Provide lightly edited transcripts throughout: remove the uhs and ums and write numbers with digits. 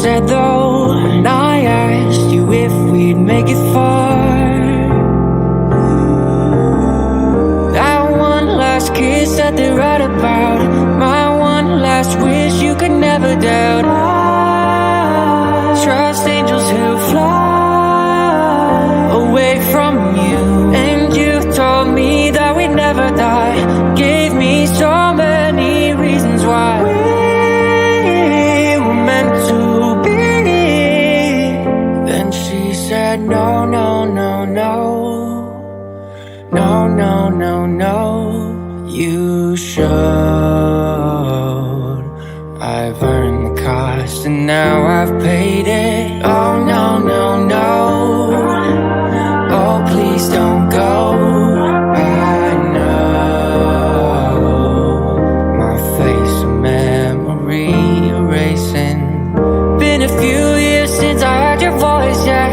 said though, and I asked you if we'd make it far. That one last kiss that they write about, my one last wish you could never doubt. I trust angels who fly away from you, and you told me that we'd never die. Gave me so many reasons why we were meant to be. Then she said no, no, no, no. No, no, no, no, you should. I've earned the cost and now I've paid it. Oh, no, no, no. Oh, please don't go. I know my face a memory erasing. Been a few years since I heard your voice, yeah.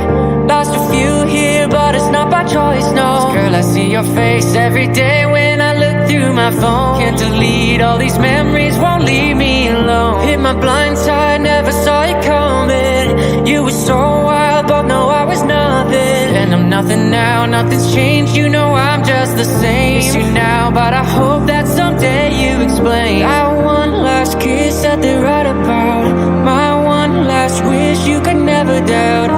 Lost a few here, but it's not by choice, no. Girl, I see your face every day when I look through my phone. Can't delete all these memories, won't leave me alone. Hit my blind side, never saw you coming. You were so wild, but no, I was nothing. And I'm nothing now, nothing's changed. You know I'm just the same. Miss you now, but I hope that someday you explain. That one last kiss that they write about, my one last wish you could never doubt. I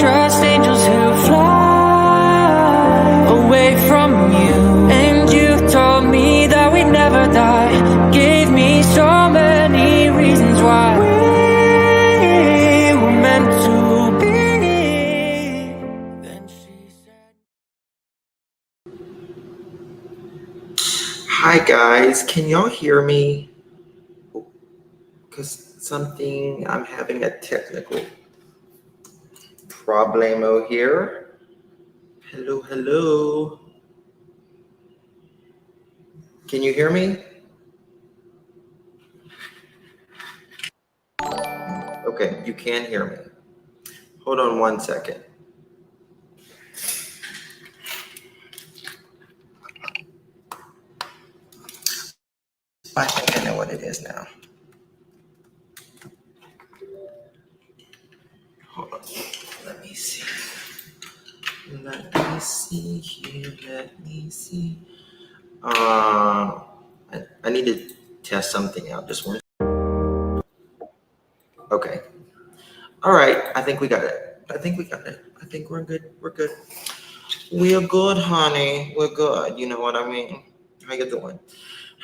trust angels who fly away from you, and you told me that we'd never die. Gave me so many reasons why we were meant to be. Then she said, Hi guys, can y'all hear me? Because I'm having a technical problemo here. Hello, hello. Can you hear me? Okay, you can hear me. Hold on one second. I think I know what it is now. Hold on. Let me see. Let me see. I need to test something out. Just one. Okay. All right. I think we got it. I think we're good. We're good, honey. We're good. You know what I mean? How you doing?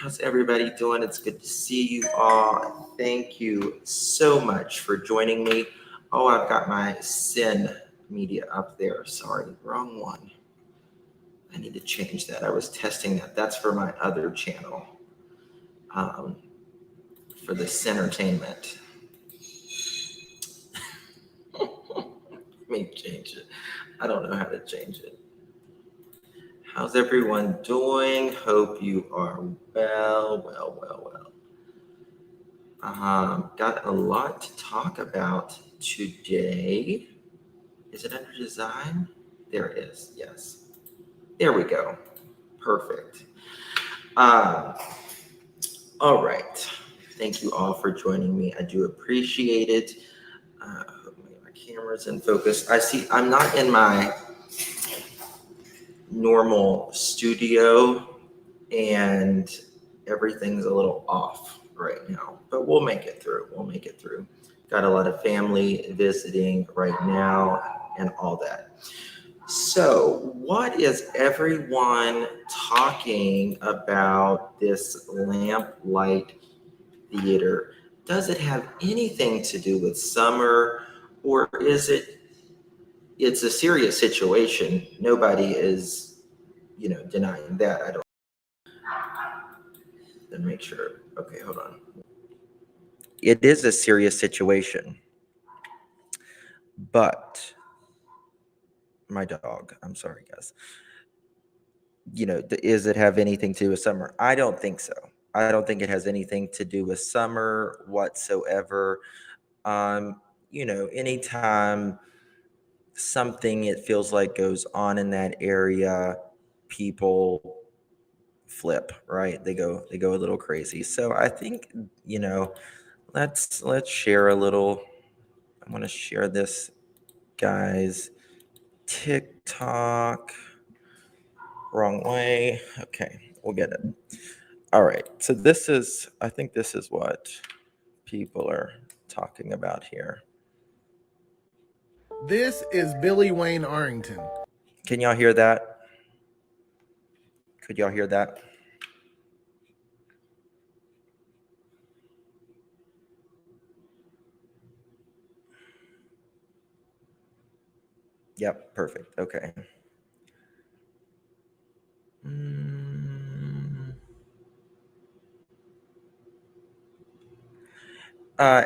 How's everybody doing? It's good to see you all. Thank you so much for joining me. Oh, I've got my Sin media up there. Sorry, wrong one. I need to change that. I was testing that. That's for my other channel, for the Sintertainment. Let me change it. I don't know how to change it. How's everyone doing? Hope you are well. Got a lot to talk about today. Is it under design? There it is. Yes. There we go. Perfect. All right. Thank you all for joining me. I do appreciate it. My camera's in focus. I see I'm not in my normal studio and everything's a little off right now, but we'll make it through. Got a lot of family visiting right now and all that. So what is everyone talking about this Lamplight Theater? Does it have anything to do with summer, or is it's a serious situation? Nobody is, denying that. I don't. Then make sure. Okay, hold on. It is a serious situation, but my dog, I'm sorry, guys. Does it have anything to do with summer? I don't think so. I don't think it has anything to do with summer whatsoever. Anytime something it feels like goes on in that area, people flip, right? They go a little crazy. So I think, let's share a little. I'm going to share this guy's TikTok. Wrong way. Okay, we'll get it. All right. So I think this is what people are talking about here. This is Billy Wayne Arrington. Can y'all hear that? Could y'all hear that? Yep, perfect. Okay.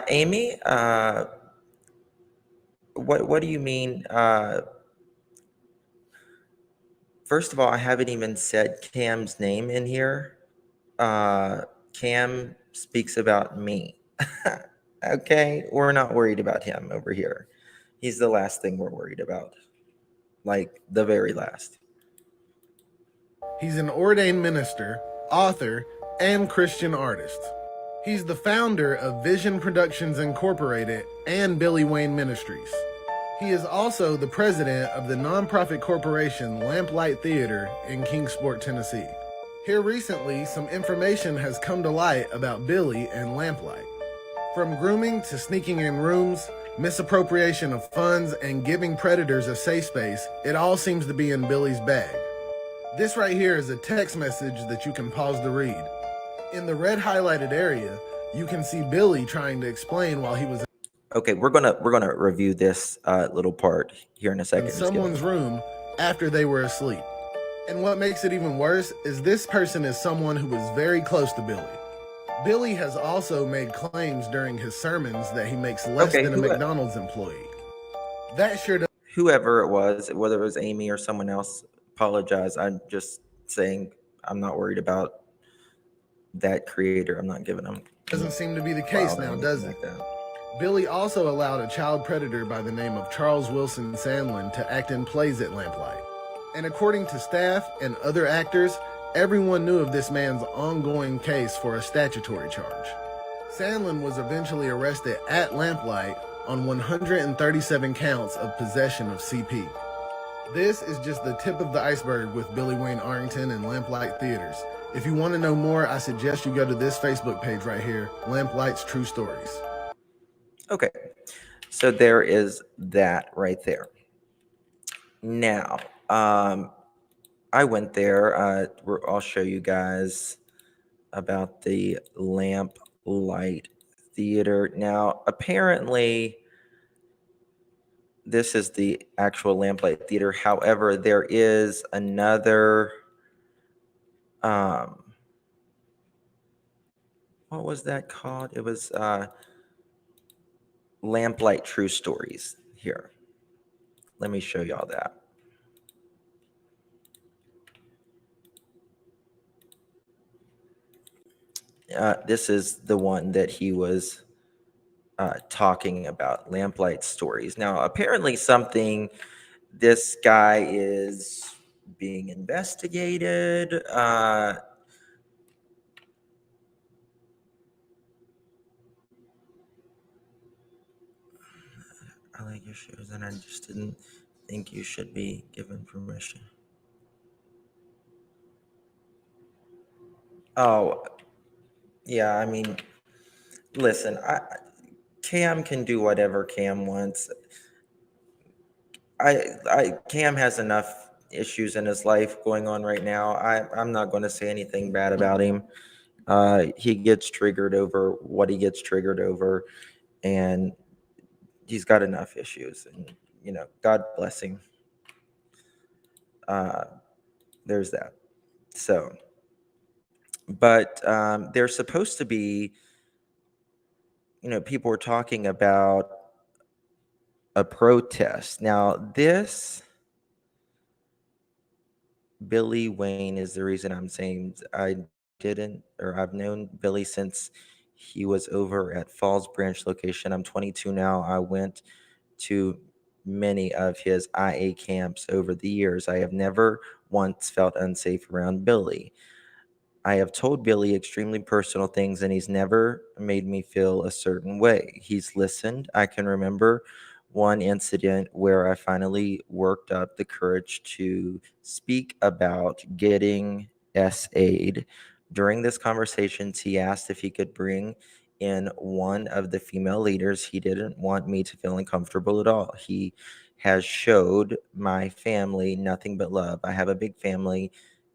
Amy, what do you mean? First of all, I haven't even said Cam's name in here. Cam speaks about me. Okay, we're not worried about him over here. He's the last thing we're worried about. Like the very last. He's an ordained minister, author, and Christian artist. He's the founder of Vision Productions Incorporated and Billy Wayne Ministries. He is also the president of the nonprofit corporation Lamplight Theater in Kingsport, Tennessee. Here recently, some information has come to light about Billy and Lamplight. From grooming to sneaking in rooms, misappropriation of funds, and giving predators a safe space, it all seems to be in Billy's bag. This right here is a text message that you can pause to read. In the red highlighted area, you can see Billy trying to explain while he was Okay, we're gonna review this little part here in a second. in someone's room after they were asleep. And what makes it even worse is this person is someone who was very close to Billy. Billy has also made claims during his sermons that he makes less than a McDonald's employee. That sure does. Whoever it was, whether it was Amy or someone else, apologize. I'm just saying I'm not worried about that creator. I'm not giving them. Doesn't seem to be the case now, does it? Like Billy also allowed a child predator by the name of Charles Wilson Sandlin to act in plays at Lamplight. And according to staff and other actors, everyone knew of this man's ongoing case for a statutory charge. Sandlin was eventually arrested at Lamplight on 137 counts of possession of CP. This is just the tip of the iceberg with Billy Wayne Arrington and Lamplight Theaters. If you want to know more, I suggest you go to this Facebook page right here, Lamplight's True Stories. Okay, so there is that right there. Now, I went there. I'll show you guys about the Lamplight Theater. Now, apparently, this is the actual Lamplight Theater. However, there is another. What was that called? It was Lamplight True Stories here. Let me show y'all that. This is the one that he was talking about, Lamplight Stories. Now, apparently this guy is being investigated. I like your shoes, and I just didn't think you should be given permission. Oh, yeah, I mean, listen, Cam can do whatever Cam wants. Cam has enough issues in his life going on right now. I'm not going to say anything bad about him. He gets triggered over what he gets triggered over, and he's got enough issues, and God bless him. There's that. So, but there's supposed to be, people were talking about a protest. Now, this Billy Wayne is the reason I'm saying I've known Billy since he was over at Falls Branch location. I'm 22 now. I went to many of his IA camps over the years. I have never once felt unsafe around Billy. I have told Billy extremely personal things, and he's never made me feel a certain way. He's listened. I can remember one incident where I finally worked up the courage to speak about getting SA'd. During this conversation, he asked if he could bring in one of the female leaders. He didn't want me to feel uncomfortable at all. He has showed my family nothing but love. I have a big family.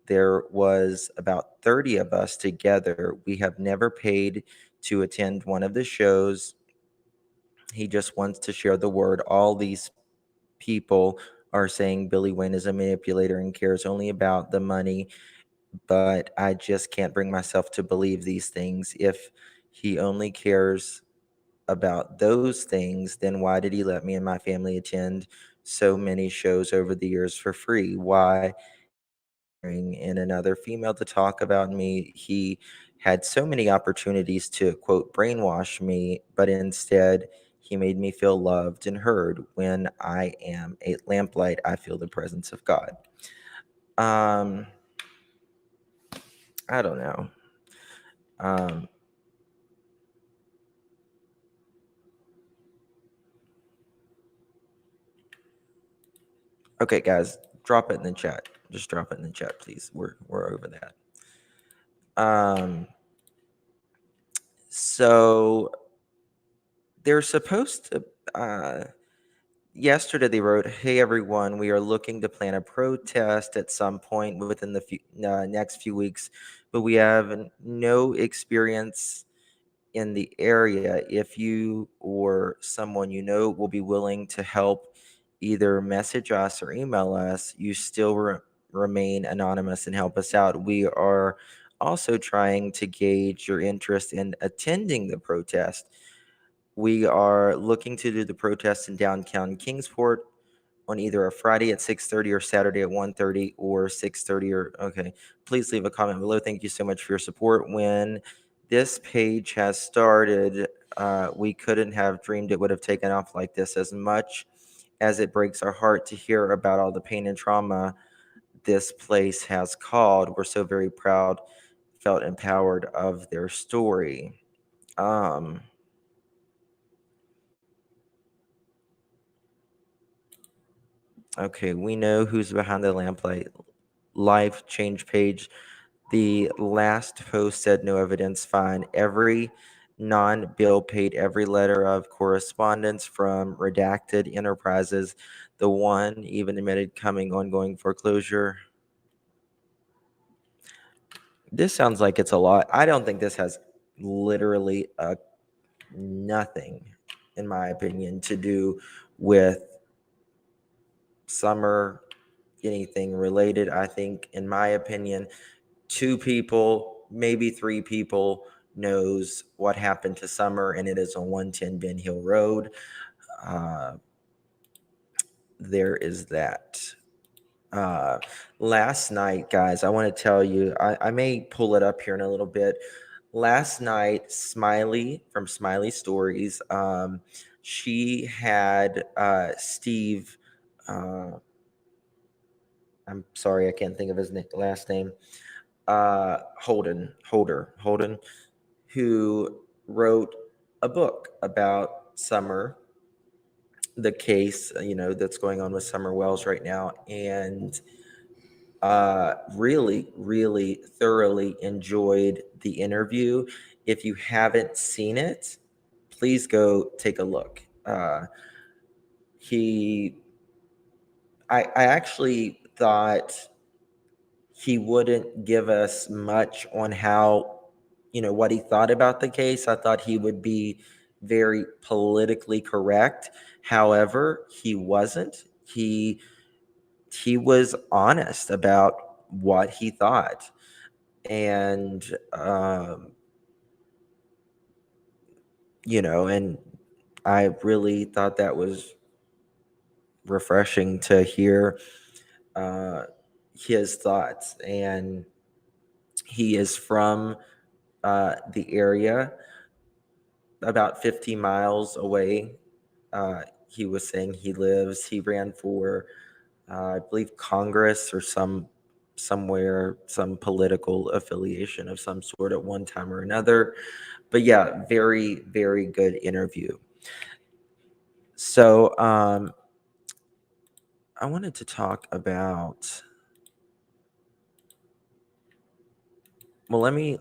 There was about 30 of us together. We have never paid to attend one of the shows. He just wants to share the word. All these people are saying Billy Wayne is a manipulator and cares only about the money, but I just can't bring myself to believe these things. If he only cares about those things, then why did he let me and my family attend so many shows over the years for free? Why and another female to talk about me? He had so many opportunities to, quote, brainwash me, but instead he made me feel loved and heard. When I am a lamplight, I feel the presence of God. I don't know. Okay, guys, drop it in the chat. Just drop it in the chat, please. We're over that. So they're supposed to. Yesterday they wrote, "Hey everyone, we are looking to plan a protest at some point within the next few weeks, but we have no experience in the area. If you or someone you know will be willing to help, either message us or email us. You still remain anonymous and help us out. We are also trying to gauge your interest in attending the protest. We are looking to do the protest in downtown Kingsport on either a Friday at 6:30 or Saturday at 1:30 or 6:30 or okay. Please leave a comment below. Thank you so much for your support. When this page has started, we couldn't have dreamed it would have taken off like this. As much as it breaks our heart to hear about all the pain and trauma this place has caused, we're so very proud, felt empowered of their story." Okay, we know who's behind the Lamplight life change page. The last post said no evidence, fine. Every non-bill paid every letter of correspondence from redacted enterprises. The one even admitted coming ongoing foreclosure. This sounds like it's a lot. I don't think this has literally nothing, in my opinion, to do with summer, anything related. I think, in my opinion, 2 people, maybe 3 people knows what happened to Summer, and it is on 110 Ben Hill Road. There is that. Last night, guys, I want to tell you, I may pull it up here in a little bit. Last night, Smiley from Smiley Stories, she had Steve, I'm sorry, I can't think of his last name, Holden, who wrote a book about Summer, the case, that's going on with Summer Wells right now, and really, really thoroughly enjoyed the interview. If you haven't seen it, please go take a look. I actually thought he wouldn't give us much on how, what he thought about the case. I thought he would be very politically correct. However, he wasn't. He was honest about what he thought. And, and I really thought that was refreshing to hear his thoughts. And he is from the area, about 50 miles away. He was saying he ran for, I believe, Congress or some somewhere, some political affiliation of some sort at one time or another. But yeah, very, very good interview. So I wanted to talk about, well, let me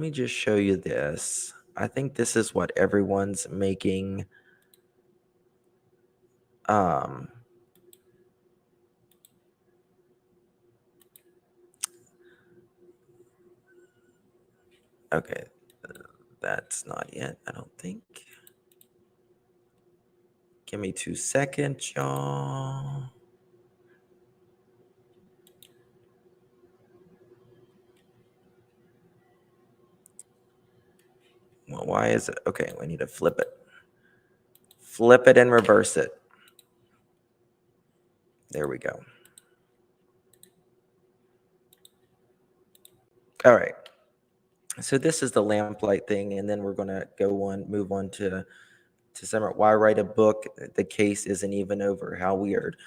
just show you this. I think this is what everyone's making okay, that's not it, I don't think. Give me 2 seconds, y'all. Well, why is it? Okay, we need to flip it. Flip it and reverse it. There we go. All right. So this is the Lamplight thing, and then we're going to move on to summer. Why write a book? The case isn't even over. How weird.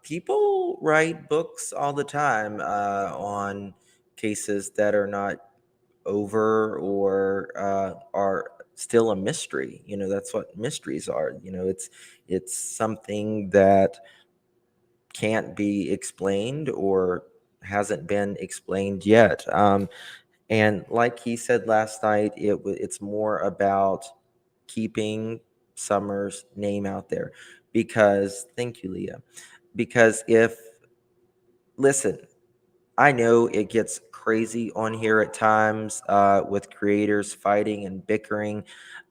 People write books all the time on cases that are not over or are still a mystery. That's what mysteries are. It's something that can't be explained or hasn't been explained yet. And like he said last night, it's more about keeping Summer's name out there, because thank you, Leah. Because listen, I know it gets crazy on here at times with creators fighting and bickering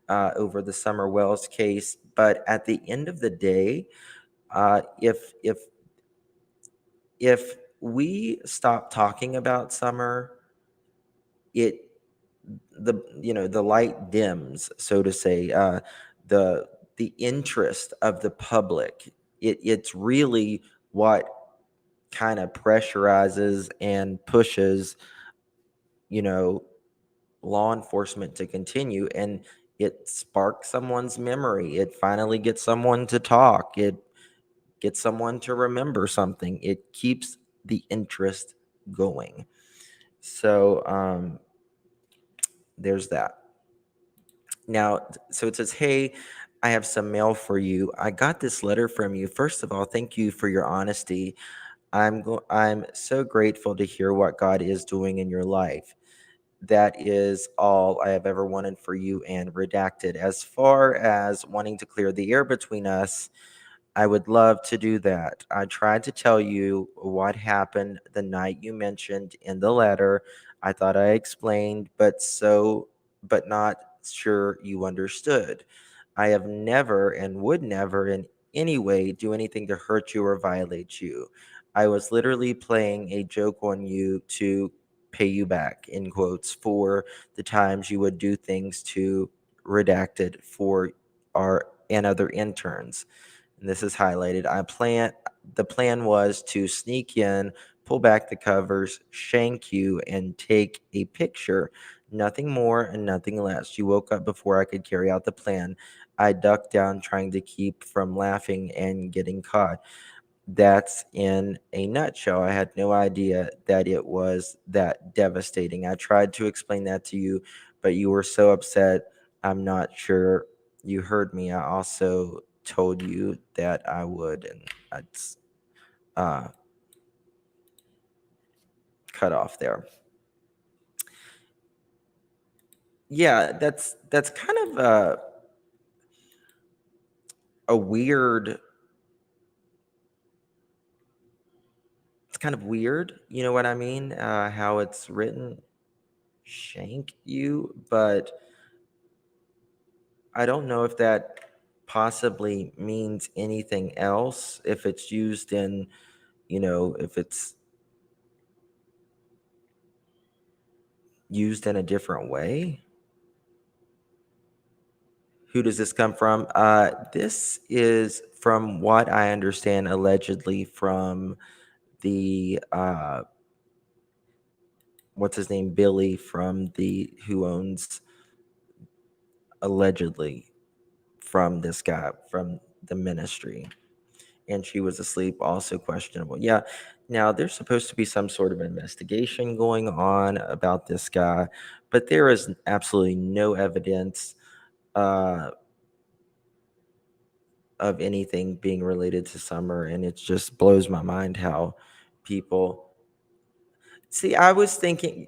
over the Summer Wells case, but at the end of the day, if we stop talking about Summer, the light dims, so to say. The interest of the public, it's really what kind of pressurizes and pushes law enforcement to continue, and it sparks someone's memory. It finally gets someone to talk. It gets someone to remember something. It keeps the interest going. So there's that. Now, so it says, hey, I have some mail for you. I got this letter from you. First of all, thank you for your honesty. I'm so grateful to hear what God is doing in your life. That is all I have ever wanted for you, and redacted. As far as wanting to clear the air between us, I would love to do that. I tried to tell you what happened the night you mentioned in the letter. I thought I explained, but not sure you understood. I have never and would never in any way do anything to hurt you or violate you. I was literally playing a joke on you to pay you back, in quotes, for the times you would do things to redacted for our and other interns. And this is highlighted. The plan was to sneak in, pull back the covers, shank you, and take a picture. Nothing more and nothing less. You woke up before I could carry out the plan. I ducked down, trying to keep from laughing and getting caught. That's in a nutshell. I had no idea that it was that devastating. I tried to explain that to you, but you were so upset. I'm not sure you heard me. I also told you that I would, and I'd cut off there. Yeah, that's kind of a weird. It's kind of weird, you know what I mean? How it's written, shank you, but I don't know if that possibly means anything else. If it's used in, if it's used in a different way. Who does this come from? This is, from what I understand, allegedly from the what's his name, Billy, who owns, allegedly, from this guy from the ministry, and she was asleep, also questionable. Yeah. Now, there's supposed to be some sort of investigation going on about this guy, but there is absolutely no evidence of anything being related to Summer, and it just blows my mind how people see. I was thinking,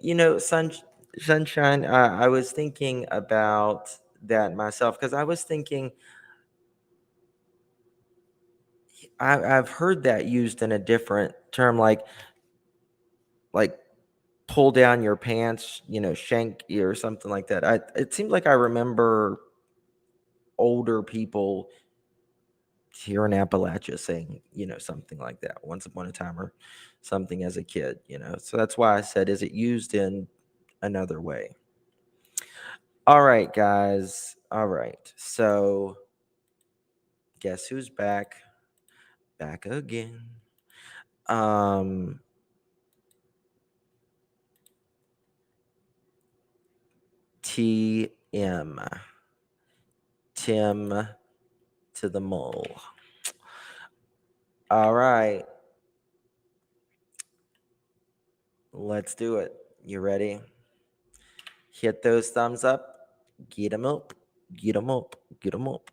Sunshine. I was thinking about that myself because I was thinking I've heard that used in a different term, like pull down your pants, Shanky or something like that. It seems like I remember older people here in Appalachia saying, something like that once upon a time or something as a kid, So that's why I said, is it used in another way? All right, guys. All right. So guess who's back? Back again. TM. Tim to the mole. All right. Let's do it. You ready? Hit those thumbs up. Get them up. Get them up. Get them up.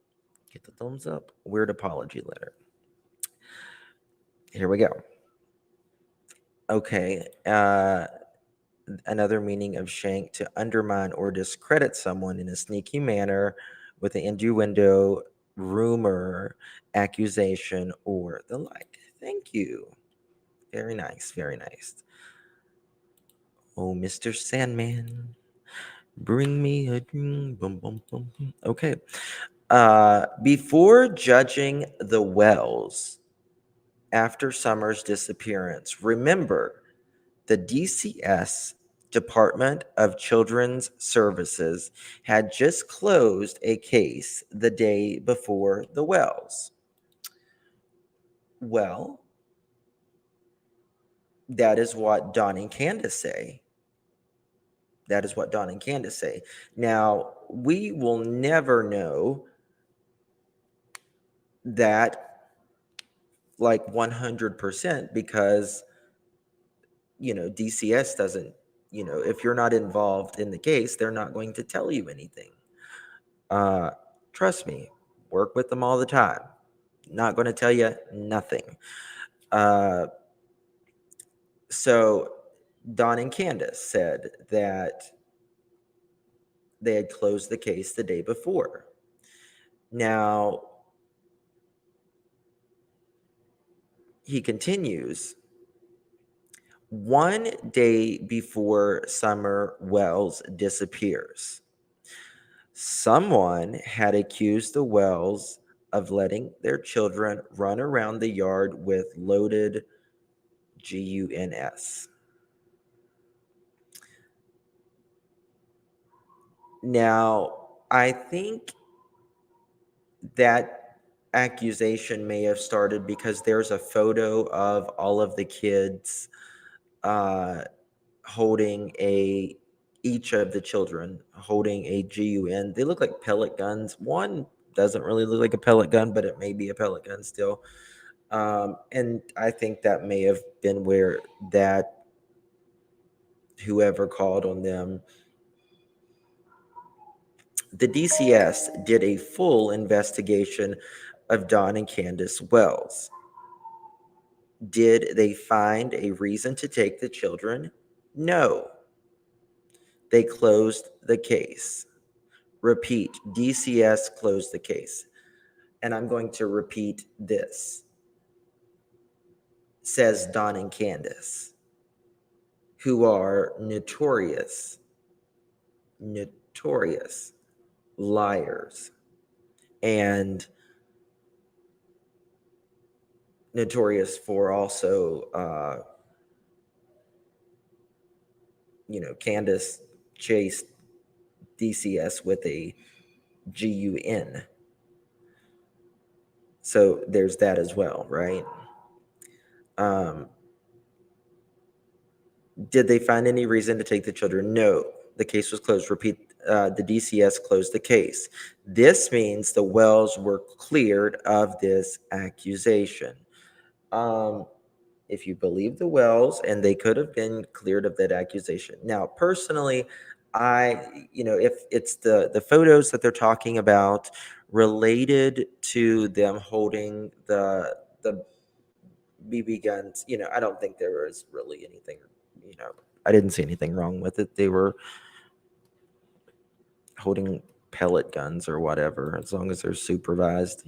Get the thumbs up. Weird apology letter. Here we go. Okay. Another meaning of shank, to undermine or discredit someone in a sneaky manner with an innuendo, rumor, accusation, or the like. Thank you. Very nice. Very nice. Oh, Mr. Sandman, bring me a dream. Boom, boom, boom, boom. Okay. Before judging the Wells after Summer's disappearance, remember the DCS, Department of Children's Services, had just closed a case the day before the Wells. Well, that is what Don and Candace say. That is what Don and Candace say. Now, we will never know that like 100% because, DCS doesn't, if you're not involved in the case, they're not going to tell you anything. Trust me, work with them all the time. Not going to tell you nothing. So Don and Candace said that they had closed the case the day before. Now, he continues, one day before Summer Wells disappears, someone had accused the Wells of letting their children run around the yard with loaded guns. Now, I think that accusation may have started because there's a photo of all of the kids holding each of the children holding a gun. They look like pellet guns. One doesn't really look like a pellet gun, but it may be a pellet gun still. And I think that may have been where that whoever called on them. The DCS did a full investigation of Don and Candace Wells. Did they find a reason to take the children? No. They closed the case. Repeat, DCS closed the case. And I'm going to repeat this. Says Don and Candace, who are notorious liars and notorious for also, Candace chased DCS with a gun. So there's that as well, right? Did they find any reason to take the children? No. The case was closed. Repeat, the DCS closed the case. This means the Wells were cleared of this accusation. if you believe the Wells, and they could have been cleared of that accusation. Now, personally, if it's the photos that they're talking about related to them holding the BB guns, I don't think there was really anything, I didn't see anything wrong with it. They were holding pellet guns or whatever, as long as they're supervised.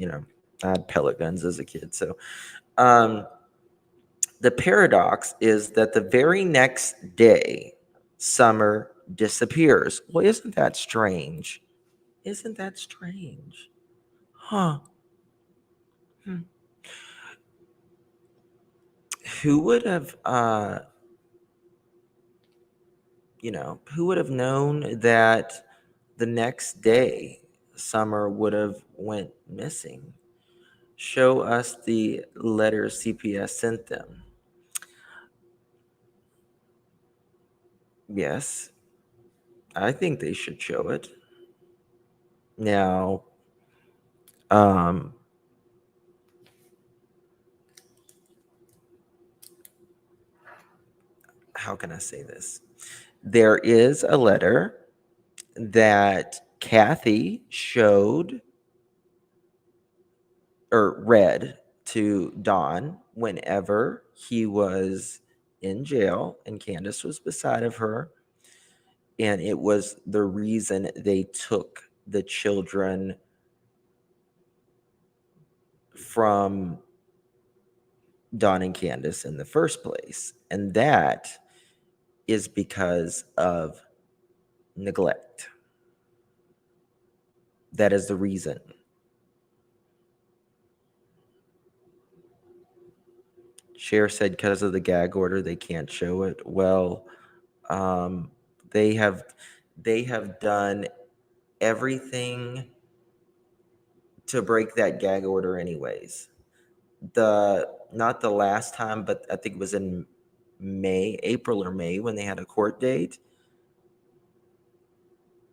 I had pellet guns as a kid. So the paradox is that the very next day, Summer disappears. Well, isn't that strange? Isn't that strange? Huh. Who would have who would have known that the next day Summer would have went missing? Show us the letter CPS sent them. Yes, I think they should show it. Now, how can I say this? There is a letter that Kathy showed or read to Don whenever he was in jail and Candace was beside of her. And it was the reason they took the children from Don and Candace in the first place. And that is because of neglect. That is the reason. Cher said because of the gag order, they can't show it. Well, they have done everything to break that gag order anyways. Not the last time, but I think it was in April or May, when they had a court date.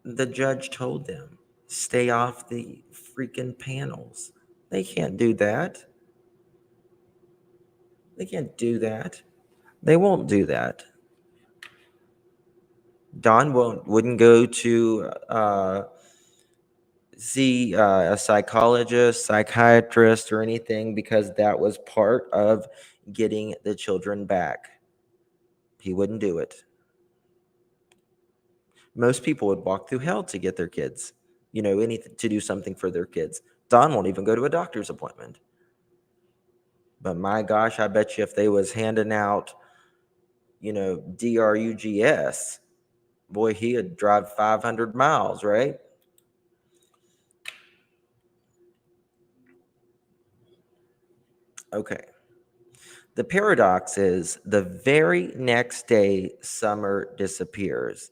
The judge told them, stay off the freaking panels. They can't do that. They can't do that. They won't do that. Don wouldn't go to see a psychologist, psychiatrist, or anything, because that was part of getting the children back. He wouldn't do it. Most people would walk through hell to get their kids, anything to do something for their kids. Don won't even go to a doctor's appointment. But my gosh, I bet you if they was handing out, DRUGS, boy, he'd drive 500 miles, right? Okay. The paradox is the very next day, Summer disappears.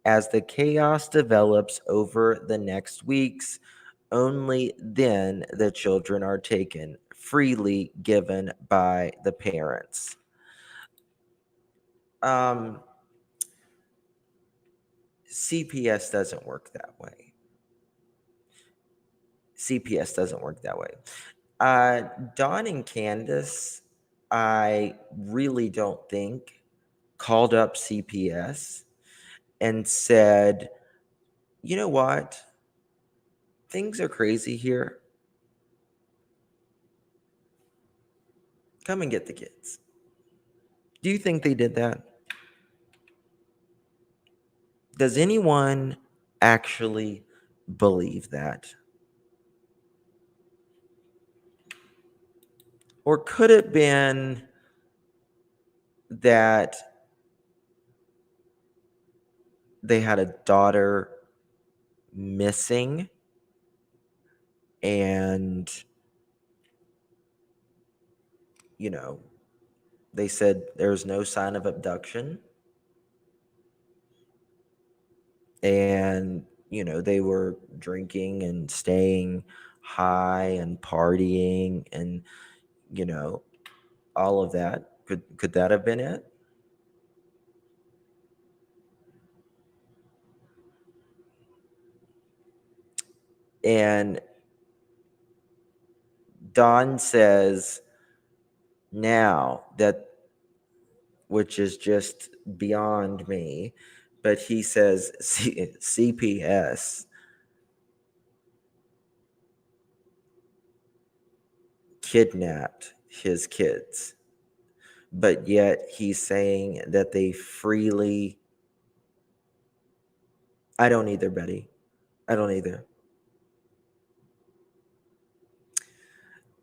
As the chaos develops over the next weeks, only then the children are taken, freely given by the parents. CPS doesn't work that way. CPS doesn't work that way. Don and Candace, I really don't think, called up CPS and said, you know what? Things are crazy here. Come and get the kids. Do you think they did that? Does anyone actually believe that? Or could it have been that they had a daughter missing and, they said there's no sign of abduction, and, they were drinking and staying high and partying and, all of that? Could that have been it? And Don says now that which is just beyond me. But he says CPS kidnapped his kids, but yet he's saying that they freely. I don't either, Betty. I don't either.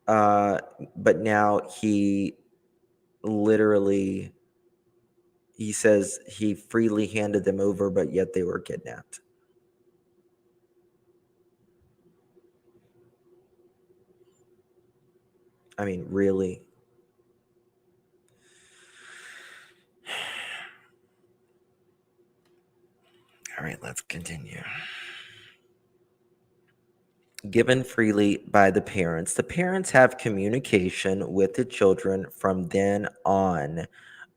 But now he says he freely handed them over, but yet they were kidnapped. I mean, really? All right, let's continue. Given freely by the parents. The parents have communication with the children from then on.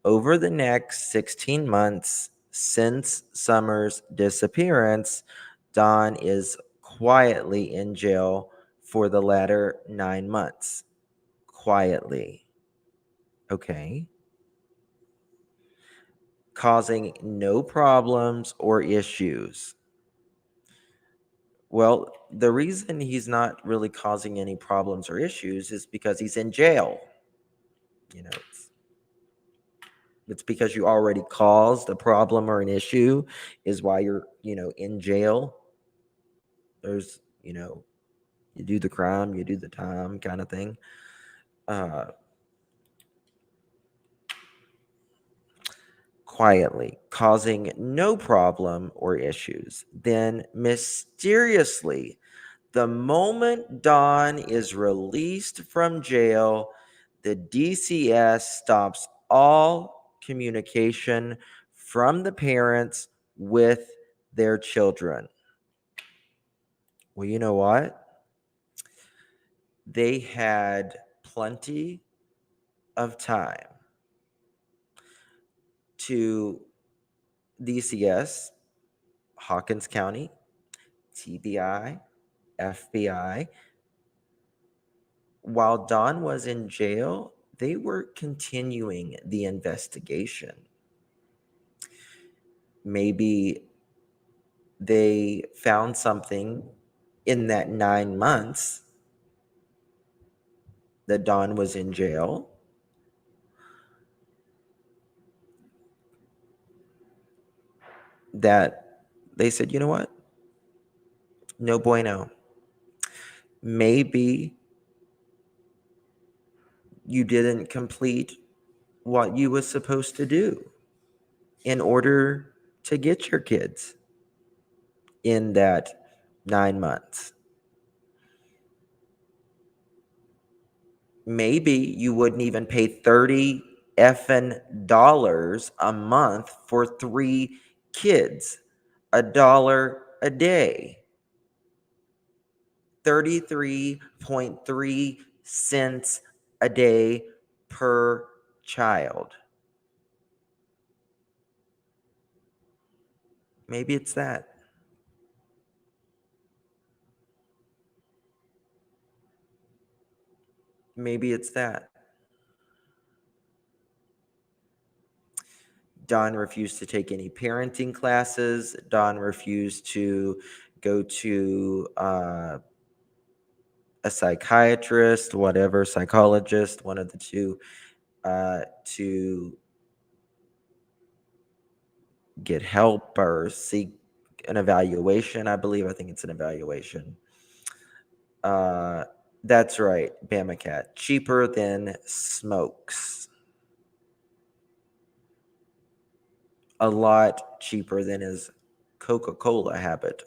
Over the next 16 months since Summer's disappearance, Don is quietly in jail for the latter 9 months. Quietly. Okay. Causing no problems or issues. Well, the reason he's not really causing any problems or issues is because he's in jail. You know, it's because you already caused a problem or an issue is why you're, in jail. There's, you do the crime, you do the time kind of thing. Quietly, causing no problem or issues. Then mysteriously, the moment Don is released from jail, the DCS stops all communication from the parents with their children. Well, you know what? They had plenty of time to DCS, Hawkins County, TBI, FBI. While Don was in jail, they were continuing the investigation. Maybe they found something in that 9 months that Don was in jail that they said, you know what? No bueno. Maybe you didn't complete what you was supposed to do in order to get your kids in that 9 months. Maybe you wouldn't even pay $30 a month for 3 kids, $1 a day. 33.3 cents a day per child. Maybe it's that. Maybe it's that. Don refused to take any parenting classes. Don refused to go to a psychiatrist, whatever, psychologist, one of the two, to get help or seek an evaluation. I think it's an evaluation. That's right, Bama Cat. Cheaper than smokes. A lot cheaper than his Coca-Cola habit.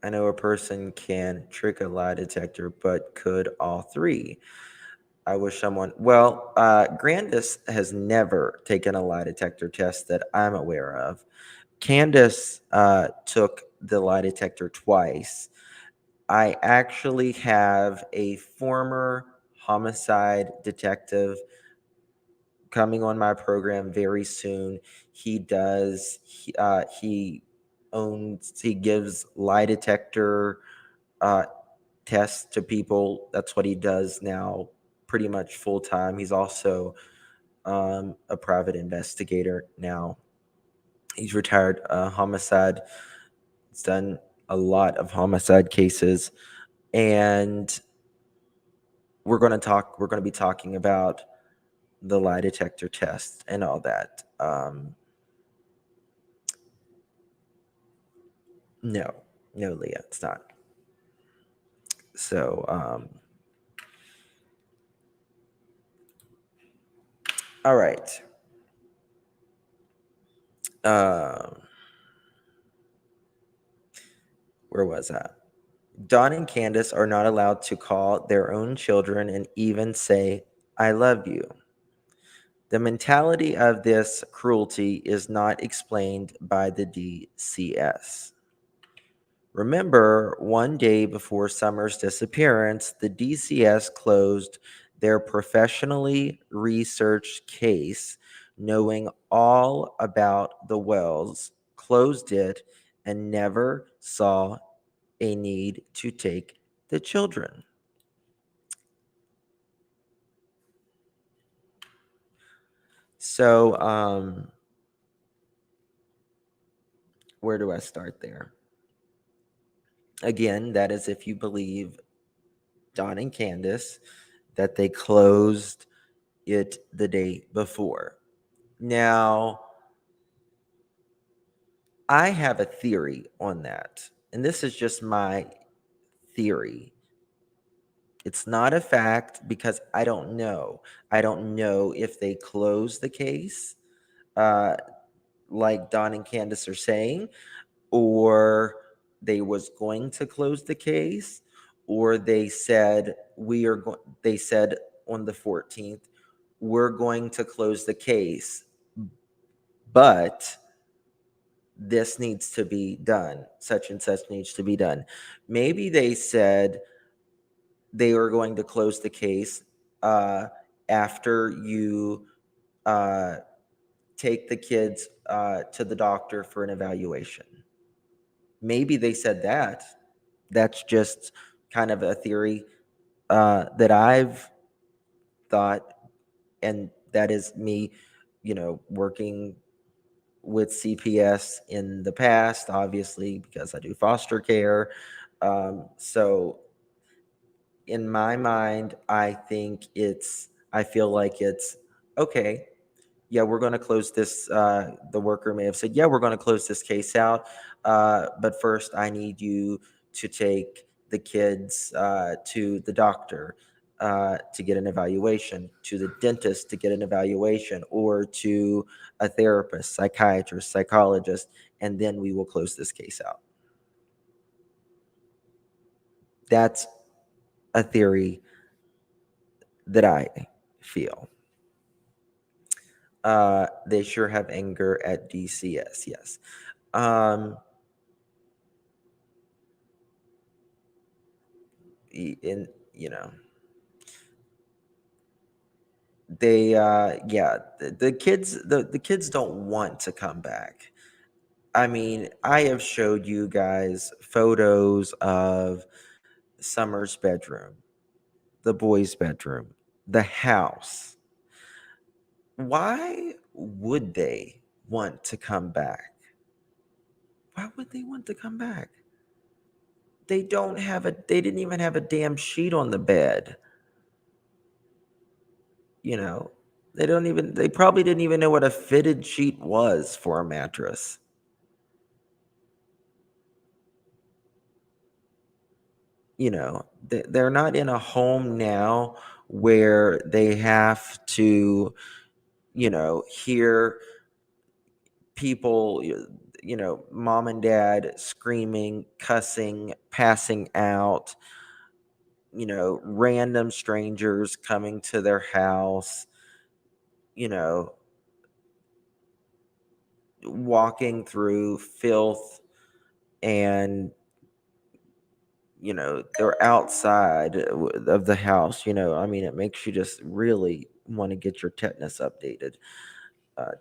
I know a person can trick a lie detector, but could all 3? I wish someone. Well, Grandis has never taken a lie detector test that I'm aware of. Candace took the lie detector twice. I actually have a former homicide detective coming on my program very soon. He gives lie detector tests to people. That's what he does now, pretty much full time. He's also a private investigator now. He's retired homicide. He's done a lot of homicide cases, and we're going to be talking about the lie detector test and all that. No, Leah, it's not. So, all right. Where was I? Don and Candace are not allowed to call their own children and even say, I love you. The mentality of this cruelty is not explained by the DCS. Remember, one day before Summer's disappearance, the DCS closed their professionally researched case, knowing all about the Wells, closed it, and never saw a need to take the children. So, where do I start there? Again, that is if you believe Don and Candace that they closed it the day before. Now, I have a theory on that, and this is just my theory. It's not a fact because I don't know. I don't know if they closed the case, like Don and Candace are saying, or they was going to close the case, or they said they said on the 14th, we're going to close the case, but this needs to be done, such and such needs to be done. Maybe they said they were going to close the case after you take the kids to the doctor for an evaluation. Maybe they said that. That's just kind of a theory that I've thought, and that is me, working with CPS in the past, obviously, because I do foster care. So in my mind, I feel like it's okay. Yeah, we're going to close this. The worker may have said, yeah, we're going to close this case out. But first, I need you to take the kids to the doctor to get an evaluation, to the dentist to get an evaluation, or to a therapist, psychiatrist, psychologist, and then we will close this case out. That's a theory that I feel. They sure have anger at DCS, yes. They the kids don't want to come back. I mean, I have showed you guys photos of Summer's bedroom, the boys' bedroom, the house. Why would they want to come back? Why would they want to come back? They didn't even have a damn sheet on the bed. They probably didn't even know what a fitted sheet was for a mattress. They're not in a home now where they have to, hear people, mom and dad screaming, cussing, passing out, random strangers coming to their house, walking through filth, and they're outside of the house. I mean, it makes you just really want to get your tetanus updated,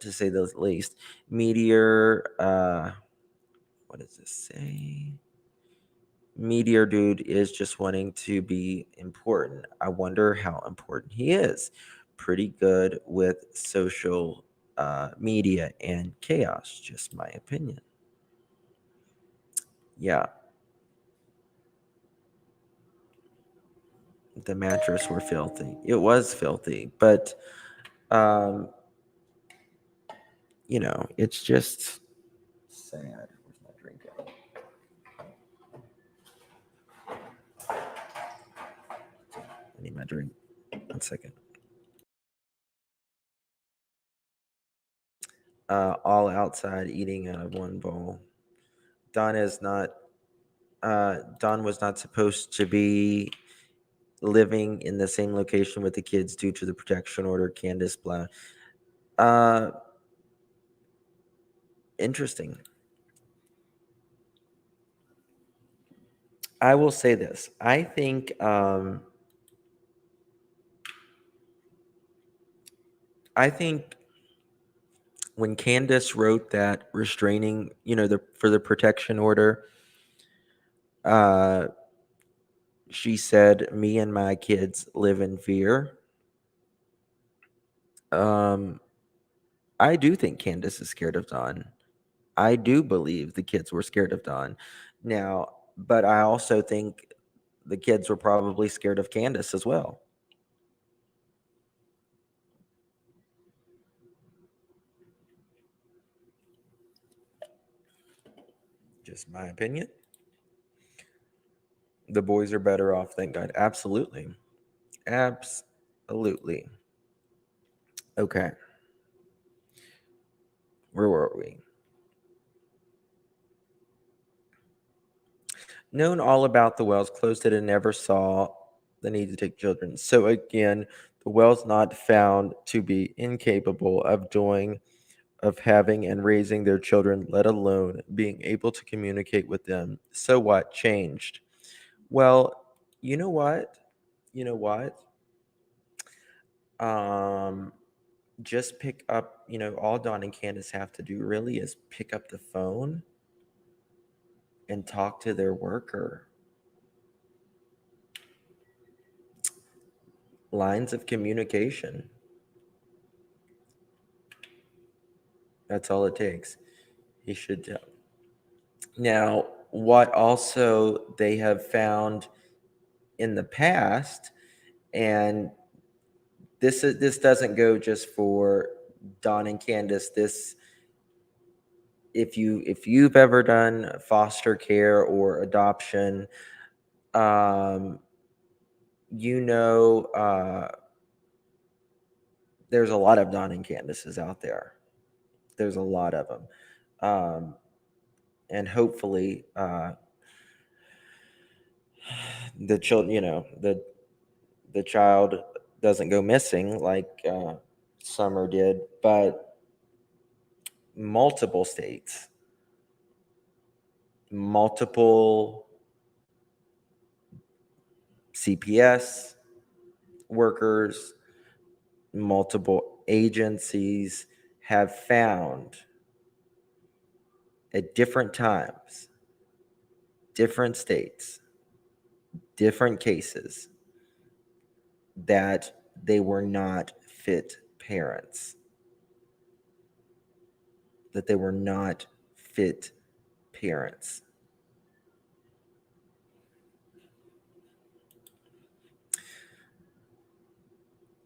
to say the least. Meteor, what does this say? meteor dude is just wanting to be important. I wonder how important he is. Pretty good with social media and chaos, just my opinion. Yeah. The mattress were filthy. It was filthy, but it's just sad. Where's my drink at? I need my drink. 1 second. All outside eating out of one bowl. Don was not supposed to be living in the same location with the kids due to the protection order. Candace, blah. Interesting. I will say this. I think when Candace wrote that restraining, for the protection order, she said, "Me and my kids live in fear." I do think Candace is scared of Don. I do believe the kids were scared of Don. Now, but I also think the kids were probably scared of Candace as well. Just my opinion. The boys are better off, thank God. Absolutely. Absolutely. Okay. Where were we? Known all about the wells, closed it and never saw the need to take children. So again, the well's not found to be incapable of having and raising their children, let alone being able to communicate with them. So what changed? Well, you know what? Just pick up, all Don and Candace have to do really is pick up the phone and talk to their worker. Lines of communication. That's all it takes. He should tell. Now, what also they have found in the past, and this doesn't go just for Don and Candace. This, if you've ever done foster care or adoption, there's a lot of Don and Candaces out there. There's a lot of them, and hopefully, the children, the child doesn't go missing like Summer did, but multiple states, multiple CPS workers, multiple agencies have found at different times, different states, different cases, that they were not fit parents. That they were not fit parents.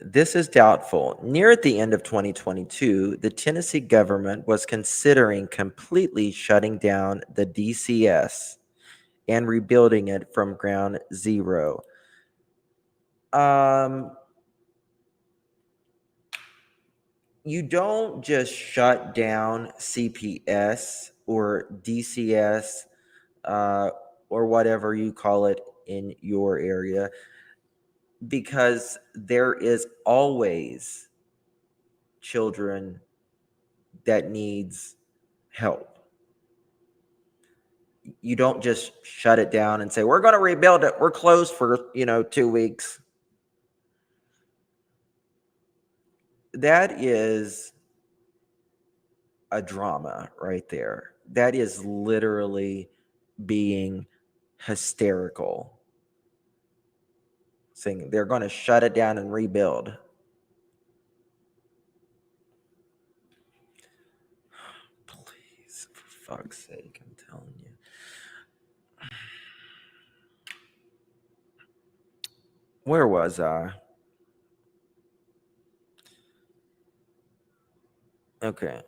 This is doubtful. Near at the end of 2022, the Tennessee government was considering completely shutting down the DCS and rebuilding it from ground zero. You don't just shut down CPS or DCS or whatever you call it in your area, because there is always children that needs help. You don't just shut it down and say, we're going to rebuild it. We're closed for, 2 weeks. That is a drama right there. That is literally being hysterical, saying they're going to shut it down and rebuild. Please, for fuck's sake, I'm telling you. Where was I? Okay.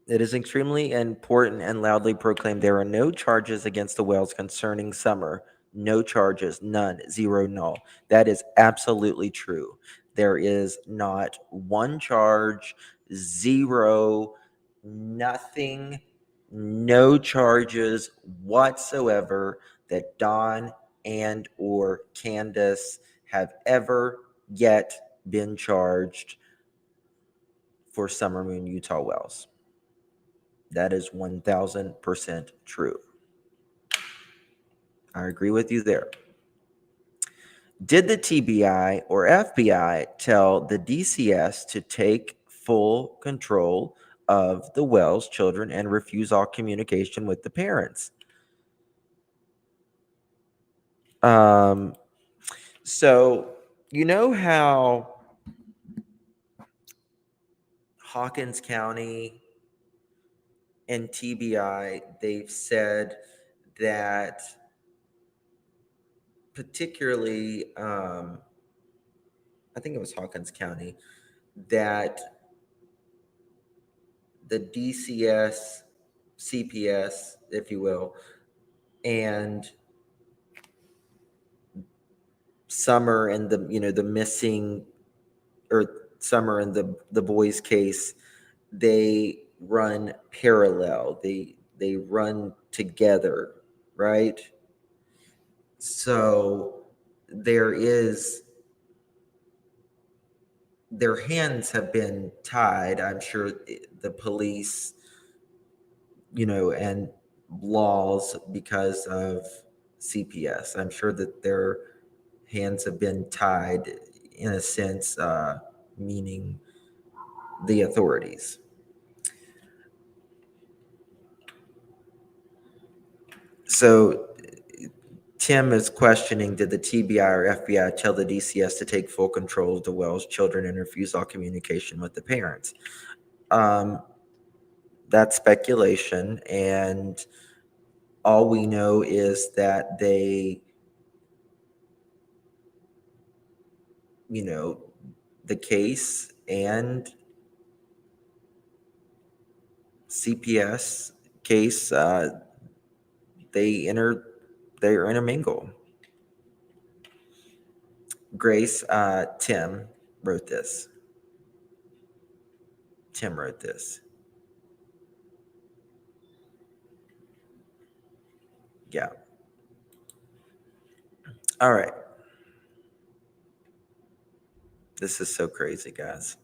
It is extremely important and loudly proclaimed there are no charges against the Wells concerning Summer. No charges, none, zero, null. That is absolutely true. There is not one charge, zero, nothing, no charges whatsoever that Don and or Candace have ever yet been charged for Summer Moon Utah Wells. That is 1000% true. I agree with you there. Did the TBI or FBI tell the DCS to take full control of the Wells children and refuse all communication with the parents? So, you know how Hawkins County and TBI, they've said that particularly, I think it was Hawkins County, that the DCS, CPS, if you will, and Summer and the missing, or Summer and the boys case, they run parallel. They run together, right? So their hands have been tied. I'm sure the police, and laws because of CPS. I'm sure that their hands have been tied in a sense, meaning the authorities. So Tim is questioning, did the TBI or FBI tell the DCS to take full control of the Wells children and refuse all communication with the parents? That's speculation, and all we know is that they, the case and CPS case, they intermingle. Grace, Tim wrote this. Yeah. All right. This is so crazy, guys.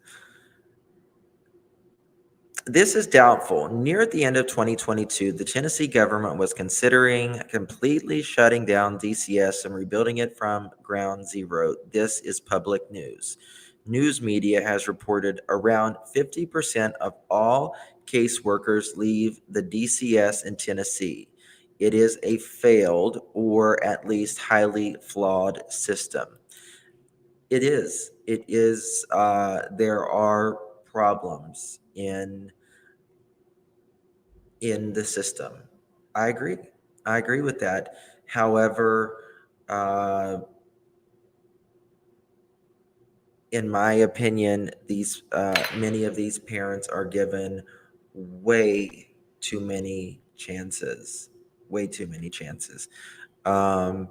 This is doubtful. Near the end of 2022, the Tennessee government was considering completely shutting down DCS and rebuilding it from ground zero. This is public news. News media has reported around 50% of all caseworkers leave the DCS in Tennessee. It is a failed or at least highly flawed system. It is. There are problems in the system. I agree with that. However, in my opinion, these many of these parents are given way too many chances. Way too many chances. One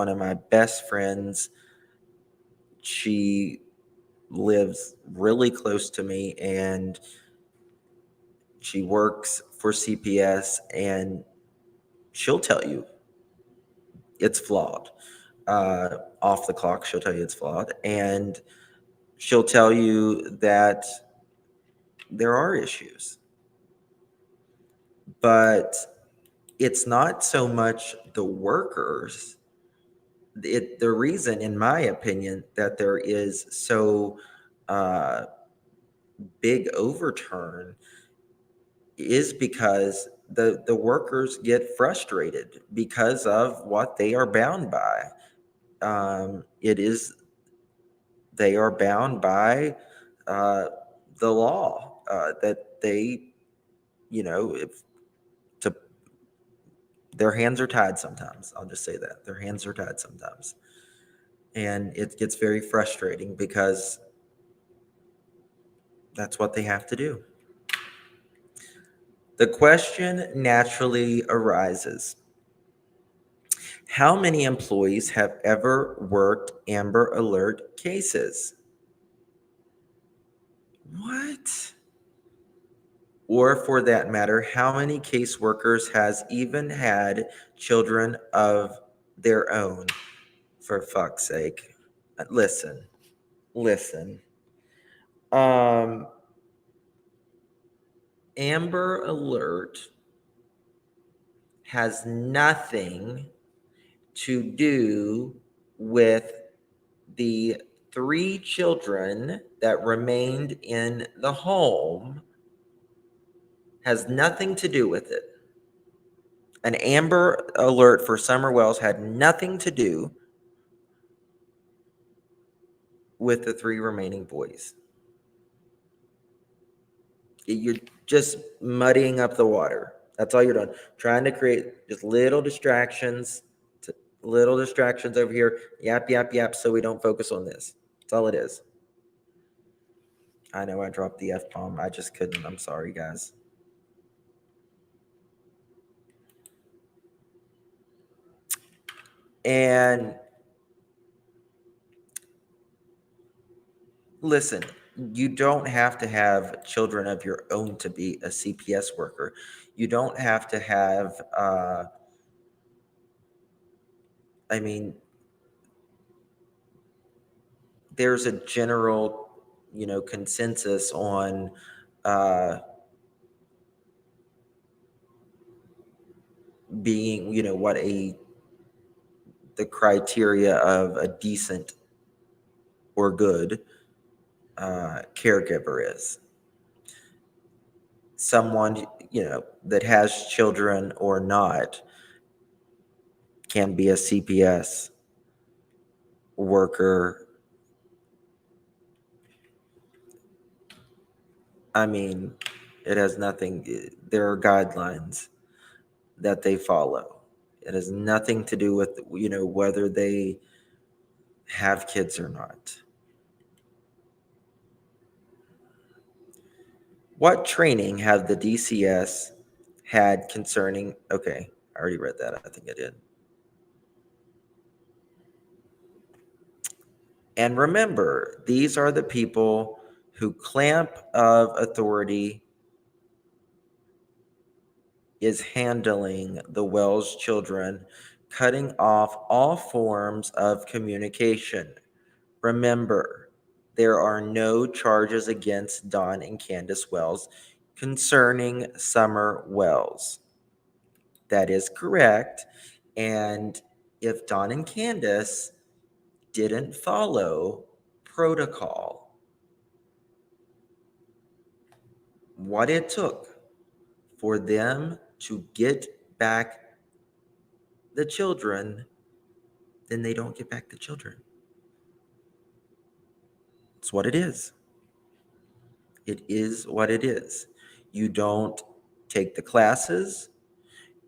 of my best friends, she lives really close to me, and she works for CPS, and she'll tell you it's flawed. Off the clock, she'll tell you it's flawed, and she'll tell you that there are issues, but it's not so much the workers the reason, in my opinion, that there is so big overturn is because the workers get frustrated because of what they are bound by. They are bound by the law that they, if to their hands are tied sometimes. I'll just say that their hands are tied sometimes, and it gets very frustrating because that's what they have to do. The question naturally arises: how many employees have ever worked Amber Alert cases? What? Or for that matter, how many caseworkers has even had children of their own? For fuck's sake. Listen. Amber Alert has nothing to do with the 3 children that remained in the home. Has nothing to do with it. An Amber Alert for Summer Wells had nothing to do with the 3 remaining boys. You're just muddying up the water. That's all you're doing. Trying to create just little distractions over here. Yap, so we don't focus on this. That's all it is. I know I dropped the F-bomb. I just couldn't. I'm sorry, guys. And listen, you don't have to have children of your own to be a CPS worker. You don't have to have, there's a general, consensus on being, what the criteria of a decent or good caregiver is. Someone, that has children or not can be a CPS worker. It has nothing, there are guidelines that they follow. It has nothing to do with, whether they have kids or not. What training have the DCS had concerning, okay, I already read that. I think I did. And remember, these are the people who clamp of authority is handling the Wells children, cutting off all forms of communication. Remember, there are no charges against Don and Candace Wells concerning Summer Wells. That is correct. And if Don and Candace didn't follow protocol, what it took for them to get back the children, then they don't get back the children. It's what it is. It is what it is. You don't take the classes.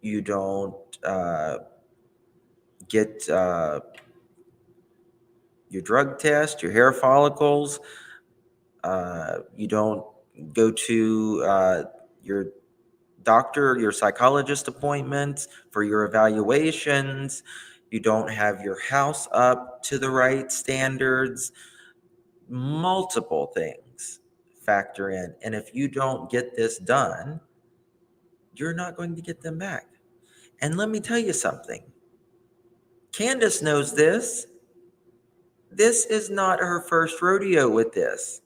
You don't get your drug test, your hair follicles. You don't go to your doctor, your psychologist appointments for your evaluations. You don't have your house up to the right standards. Multiple things factor in. And if you don't get this done, you're not going to get them back. And let me tell you something. Candace knows this. This is not her first rodeo with this.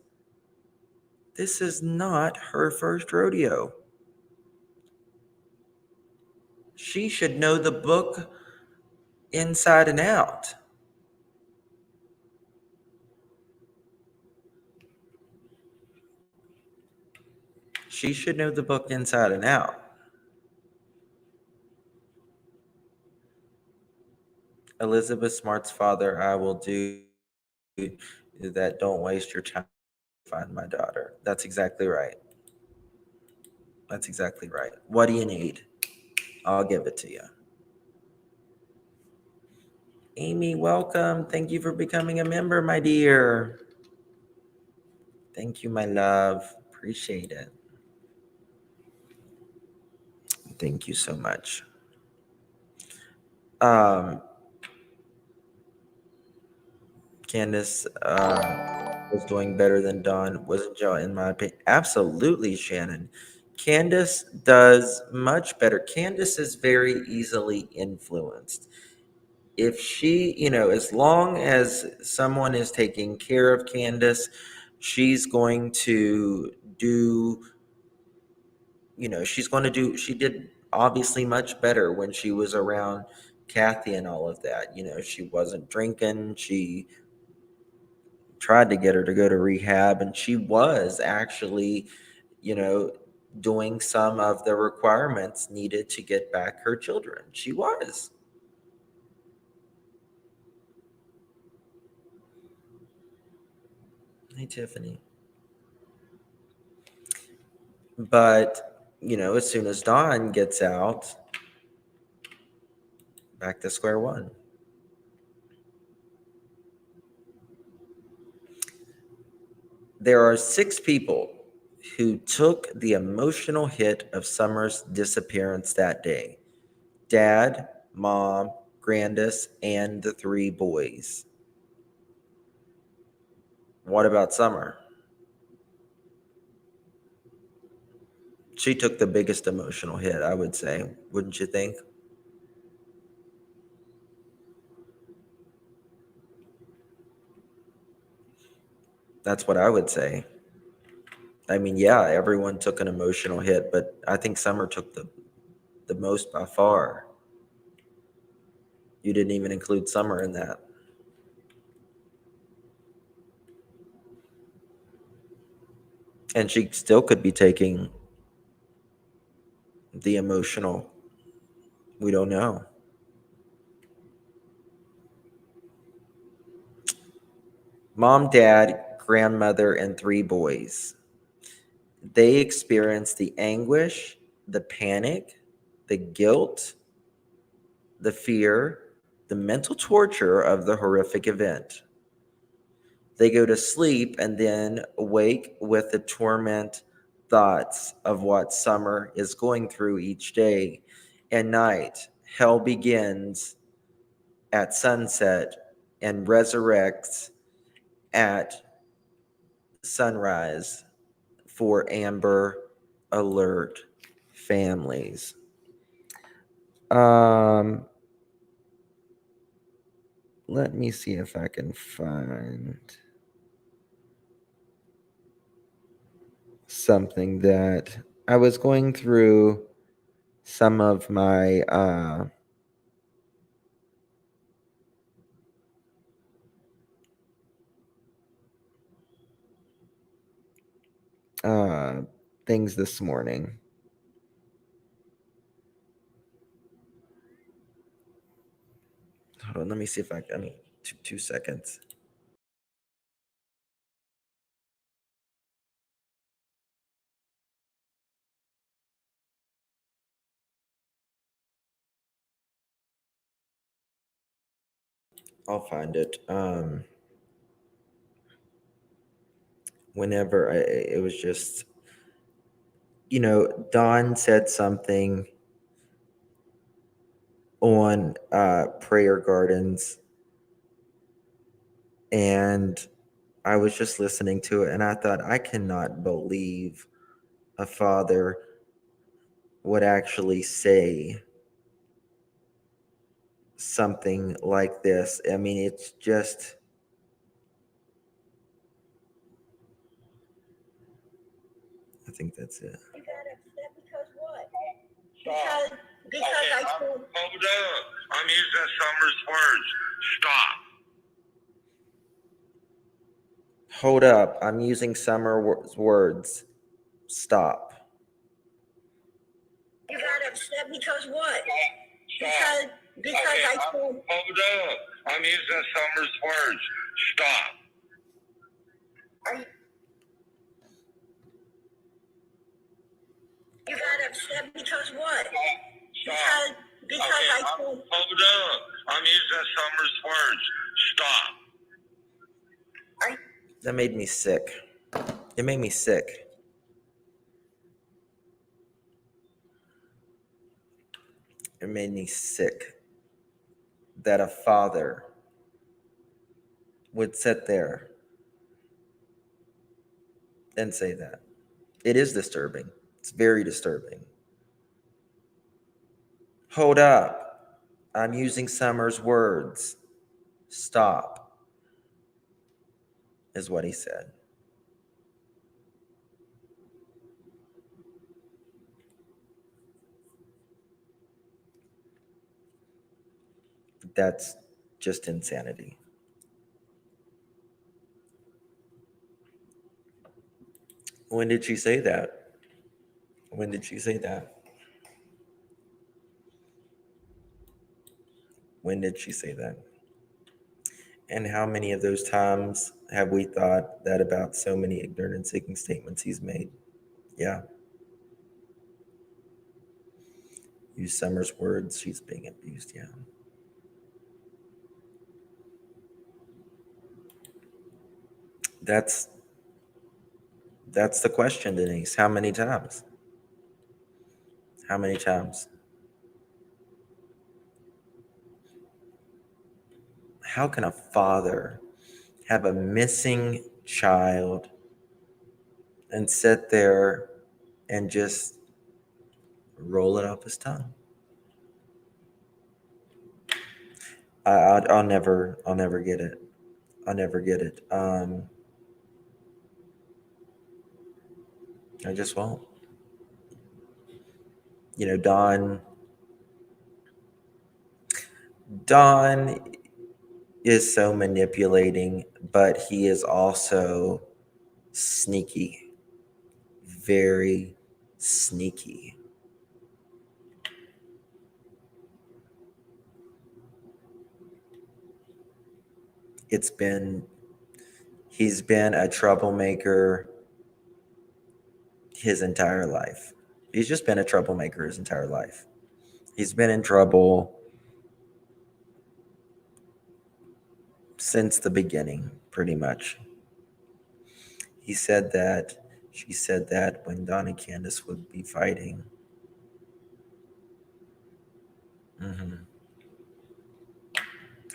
This is not her first rodeo. She should know the book inside and out. She should know the book inside and out. Elizabeth Smart's father, I will do that. Don't waste your time to find my daughter. That's exactly right. That's exactly right. What do you need? I'll give it to you. Amy, welcome. Thank you for becoming a member, my dear. Thank you, my love. Appreciate it. Thank you so much. Candace was doing better than Dawn, wasn't y'all, in my opinion? Absolutely, Shannon. Candace does much better. Candace is very easily influenced. If she, as long as someone is taking care of Candace, she's going to do, she did obviously much better when she was around Kathy and all of that. She wasn't drinking. She tried to get her to go to rehab, and she was actually, doing some of the requirements needed to get back her children. She was. Hey, Tiffany. But, as soon as Dawn gets out, back to square one. There are 6 people who took the emotional hit of Summer's disappearance that day: Dad, Mom, Grandis, and the 3 boys. What about Summer? She took the biggest emotional hit, I would say. Wouldn't you think? That's what I would say. I mean, yeah, everyone took an emotional hit, but I think Summer took the most by far. You didn't even include Summer in that. And she still could be taking the emotional. We don't know. Mom, Dad, grandmother, and 3 boys. They experienced the anguish, the panic, the guilt, the fear, the mental torture of the horrific event. They go to sleep and then wake with the torment thoughts of what Summer is going through each day and night. Hell begins at sunset and resurrects at sunrise for Amber Alert families. Let me see if I can find something that I was going through some of my things this morning. Hold on, let me see if I can. 2 seconds. I'll find it. Whenever it was just, Dawn said something on Prayer Gardens, and I was just listening to it, and I thought, I cannot believe a father would actually say something like this. I mean, it's just, I think that's it. You got upset because what? Because I told. Hold up. I'm using Summer's words. Stop. Hold up. I'm using Summer's words. Stop. Because what? Because I said. Hold up. I'm using Summer's words. Stop. You got upset because what? Stop. Because I said. Hold up. I'm using Summer's words. Stop. That made me sick. It made me sick. It made me sick that a father would sit there and say that. It is disturbing. It's very disturbing. Hold up. I'm using Summer's words. Stop, is what he said. That's just insanity. When did she say that? When did she say that? When did she say that? And how many of those times have we thought that about so many ignorant and seeking statements he's made? Yeah. Use Summer's words, she's being abused. Yeah. That's the question, Denise. How many times? How many times? How can a father have a missing child and sit there and just roll it off his tongue? I'll never get it. I'll never get it. I just won't. You know, Don is so manipulating, but he is also sneaky, very sneaky. He's been a troublemaker his entire life. He's just been a troublemaker his entire life. He's been in trouble since the beginning, pretty much. She said that when Don and Candace would be fighting.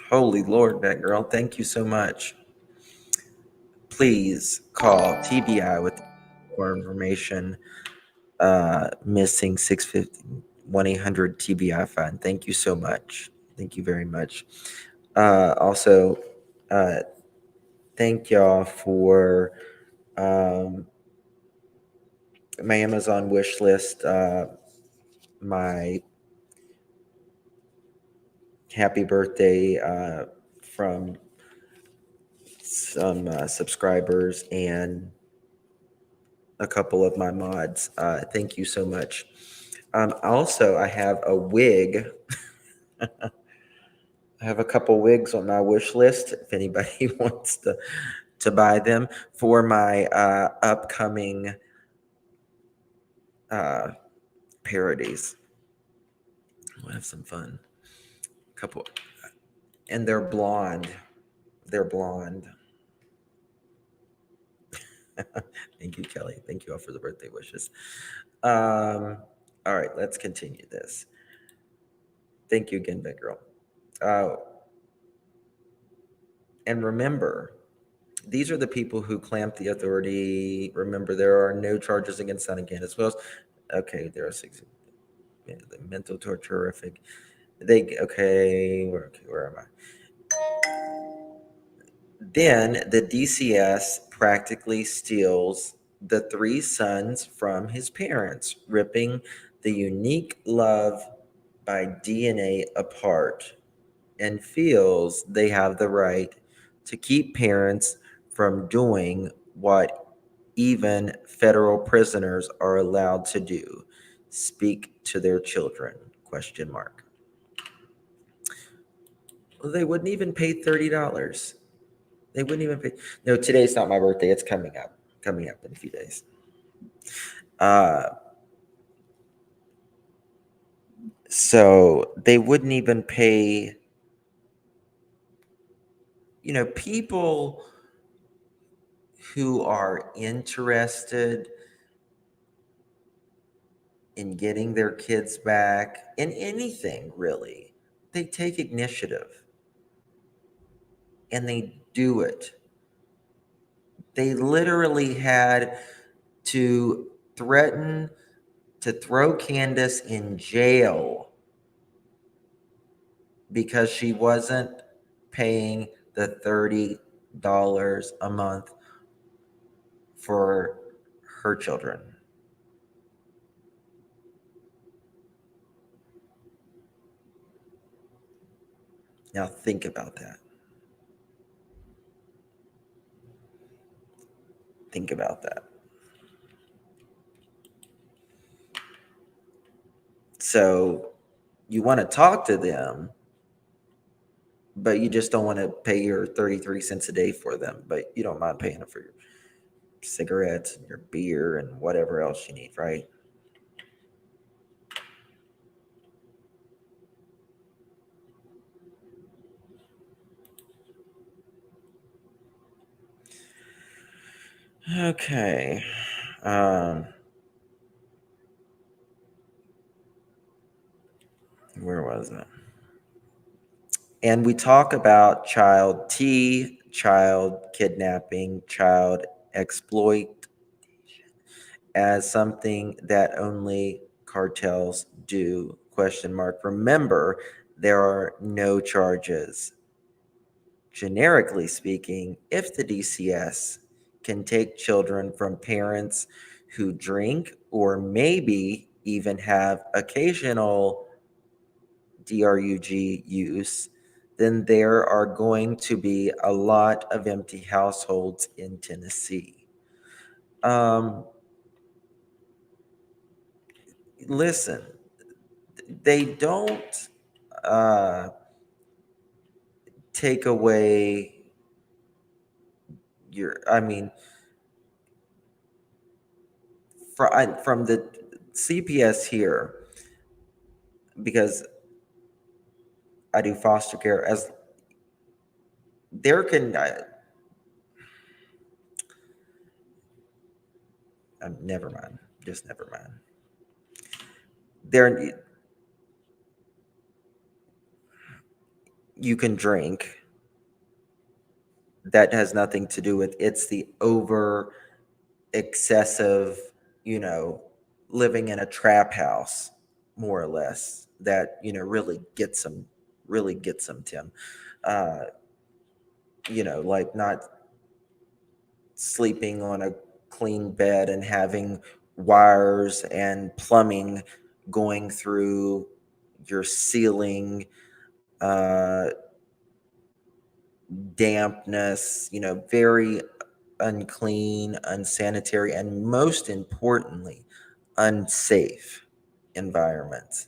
Holy Lord, Batgirl, thank you so much. Please call TBI with more information. Missing 650 1-800 TBI fund. Thank you so much. Thank you very much. Also, thank y'all for my Amazon wish list. My happy birthday from some subscribers and a couple of my mods. Thank you so much. Also, I have a wig. I have a couple wigs on my wish list if anybody wants to buy them for my upcoming parodies. We'll have some fun. Couple, and they're blonde. They're blonde. Thank you, Kelly. Thank you all for the birthday wishes. All right, let's continue this. Thank you again, Big Girl. And remember, these are the people who clamped the authority. Remember, there are no charges against Shannon Candace. Well, okay, there are 6. Yeah, the mental torture, horrific. Where am I? Then the DCS practically steals the 3 sons from his parents, ripping the unique love by DNA apart, and feels they have the right to keep parents from doing what even federal prisoners are allowed to do: speak to their children, Question mark. Well, they wouldn't even pay $30. They wouldn't even pay. No, today's not my birthday. It's coming up in a few days. So they wouldn't even pay, people who are interested in getting their kids back in anything, really. They take initiative and they do it. They literally had to threaten to throw Candace in jail because she wasn't paying the $30 a month for her children. Now think about that. Think about that. So you want to talk to them, but you just don't want to pay your 33 cents a day for them, but you don't mind paying them for your cigarettes and your beer and whatever else you need, right? Okay. Where was it? And we talk about child kidnapping, child exploit as something that only cartels do, ? Remember, there are no charges. Generically speaking, if the DCS can take children from parents who drink or maybe even have occasional drug use, then there are going to be a lot of empty households in Tennessee. Listen, they don't take away from the CPS here, because I do foster care, as there can never mind, just never mind. There, you can drink. That has nothing to do with it's the over excessive, living in a trap house, more or less, that really gets them, Tim. Like not sleeping on a clean bed and having wires and plumbing going through your ceiling, dampness, very unclean, unsanitary, and most importantly, unsafe environments.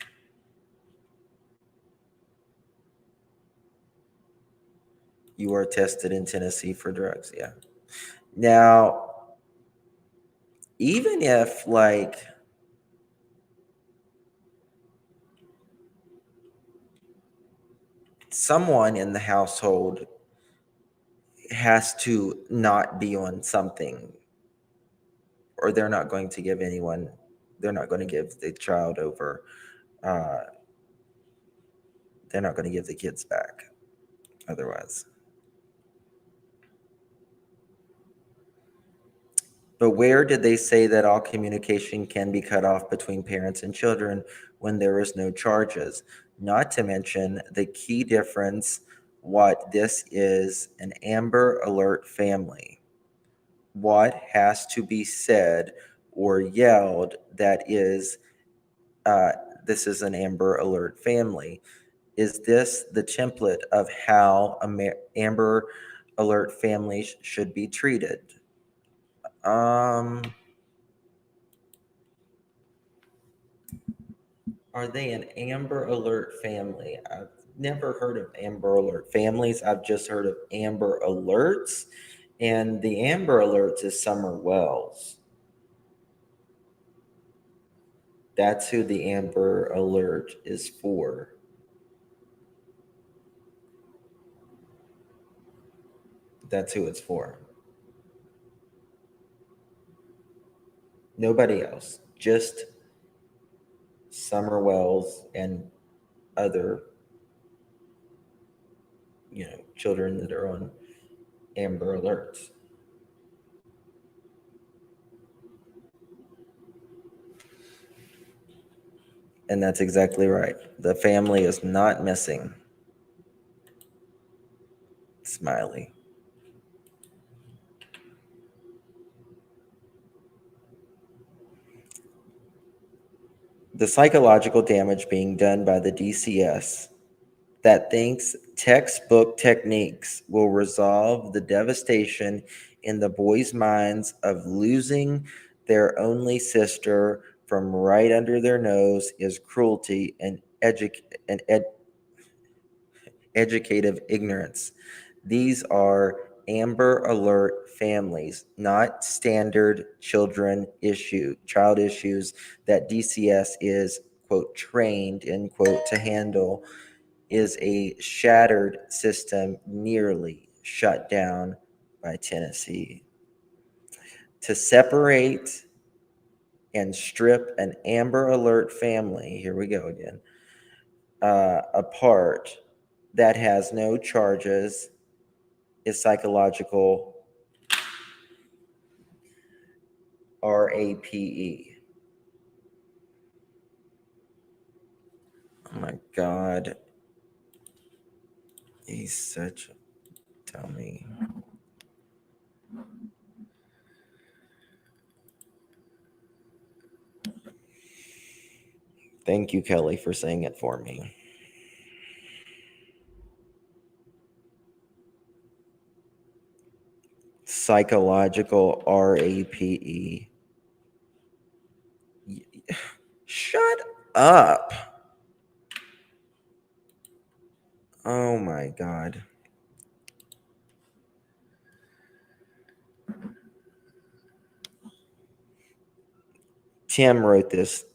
You are tested in Tennessee for drugs, yeah. Now, even if someone in the household has to not be on something, or they're not going to give the child over, they're not going to give the kids back otherwise. But where did they say that all communication can be cut off between parents and children when there is no charges? Not to mention the key difference, what this is an Amber Alert family. What has to be said or yelled that is, this is an Amber Alert family. Is this the template of how Amber Alert families should be treated? Are they an Amber Alert family? I've never heard of Amber Alert families. I've just heard of Amber Alerts. And the Amber Alerts is Summer Wells. That's who the Amber Alert is for. That's who it's for. Nobody else. Just Summer Wells and other, children that are on Amber Alerts. And that's exactly right. The family is not missing. Smiley. The psychological damage being done by the DCS that thinks textbook techniques will resolve the devastation in the boys' minds of losing their only sister from right under their nose is cruelty and educative ignorance. These are Amber Alert families, not standard child issues that DCS is, quote, trained, end quote, to handle, is a shattered system nearly shut down by Tennessee. To separate and strip an Amber Alert family, here we go again, apart that has no charges is psychological RAPE. Oh my God. He's such a dummy. Thank you, Kelly, for saying it for me. Psychological RAPE. Shut up. Oh my God. Tim wrote this,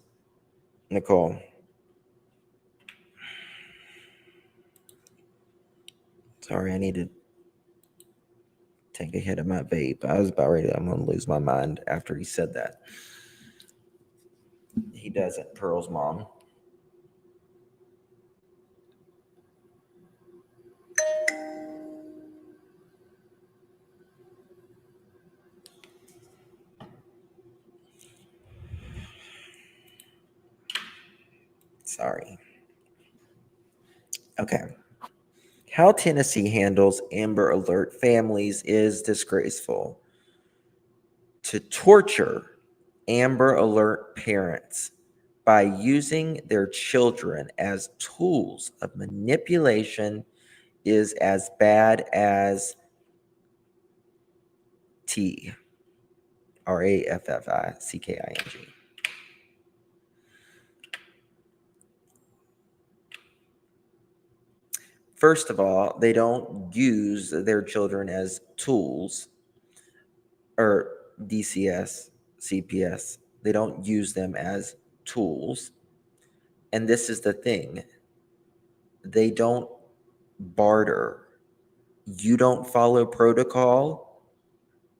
Nicole. Sorry, I need to take a hit of my vape. I was about ready. I'm going to lose my mind after he said that. He doesn't, Pearl's mom. Sorry. Okay. How Tennessee handles Amber Alert families is disgraceful. To torture Amber Alert parents by using their children as tools of manipulation is as bad as Rafficking. First of all, they don't use their children as tools, or DCS, CPS. They don't use them as tools. And this is the thing. They don't barter. You don't follow protocol,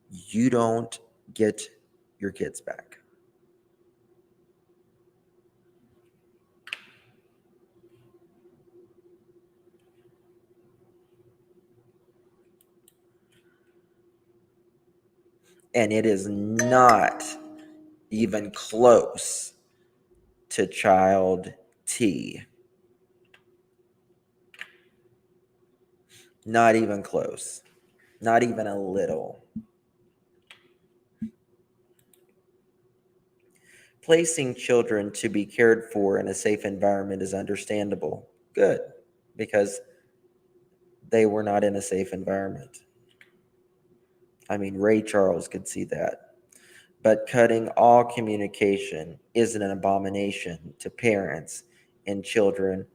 you don't get your kids back. And it is not even close to child T. Not even close. Not even a little. Placing children to be cared for in a safe environment is understandable. Good, because they were not in a safe environment. I mean, Ray Charles could see that. But cutting all communication is an abomination to parents and children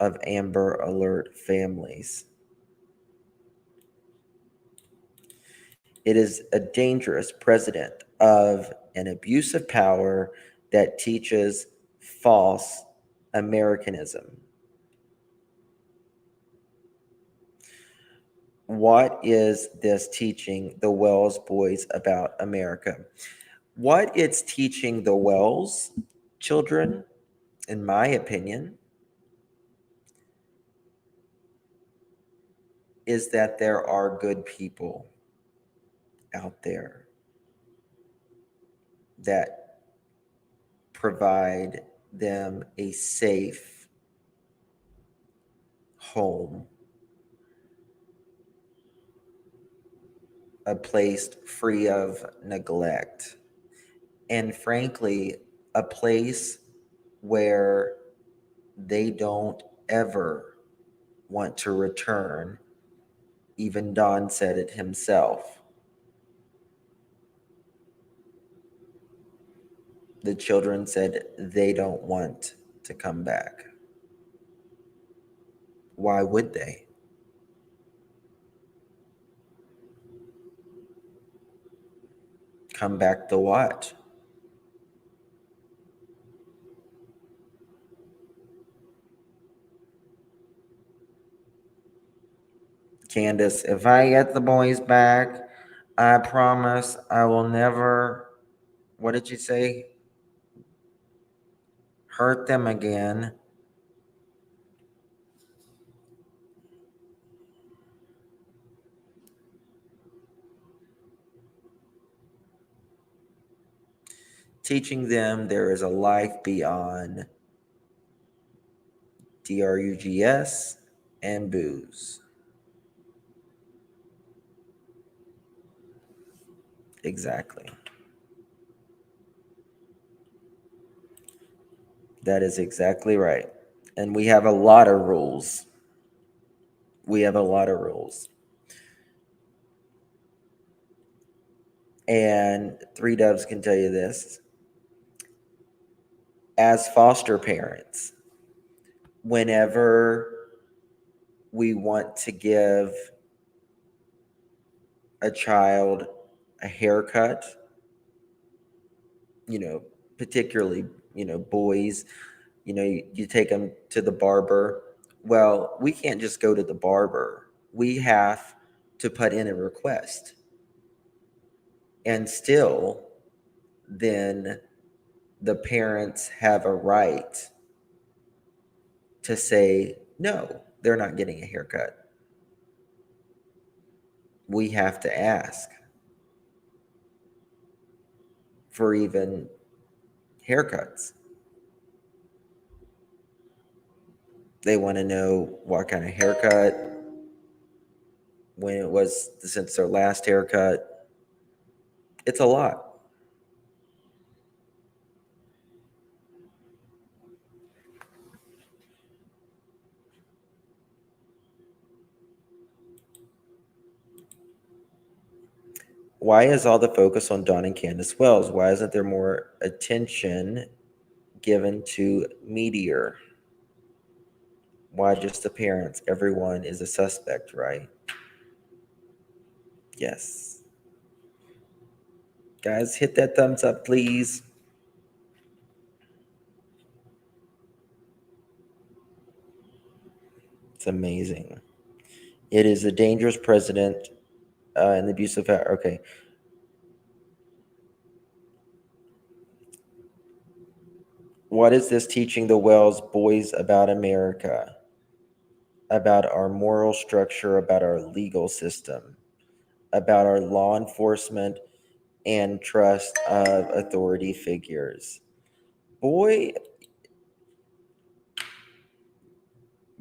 of Amber Alert families. It is a dangerous precedent of an abuse of power that teaches false Americanism. What is this teaching the Wells boys about America? What it's teaching the Wells children, in my opinion, is that there are good people out there that provide them a safe home, a place free of neglect, and frankly, a place where they don't ever want to return. Even Don said it himself. The children said they don't want to come back. Why would they? Come back to what? Candace, if I get the boys back, I promise I will never, what did you say? Hurt them again. Teaching them there is a life beyond drugs and booze. Exactly. That is exactly right. And we have a lot of rules. We have a lot of rules. And Three Doves can tell you this. As foster parents, whenever we want to give a child a haircut, particularly, boys, you take them to the barber. Well, we can't just go to the barber. We have to put in a request. And still, then the parents have a right to say, no, they're not getting a haircut. We have to ask for even haircuts. They want to know what kind of haircut, when it was since their last haircut. It's a lot. Why is all the focus on Don and Candace Wells? Why isn't there more attention given to Meteor? Why just the parents? Everyone is a suspect, right? Yes. Guys, hit that thumbs up, please. It's amazing. It is a dangerous precedent in the abuse of power. Okay. What is this teaching the Wells boys about America? About our moral structure, about our legal system, about our law enforcement and trust of authority figures. Boy,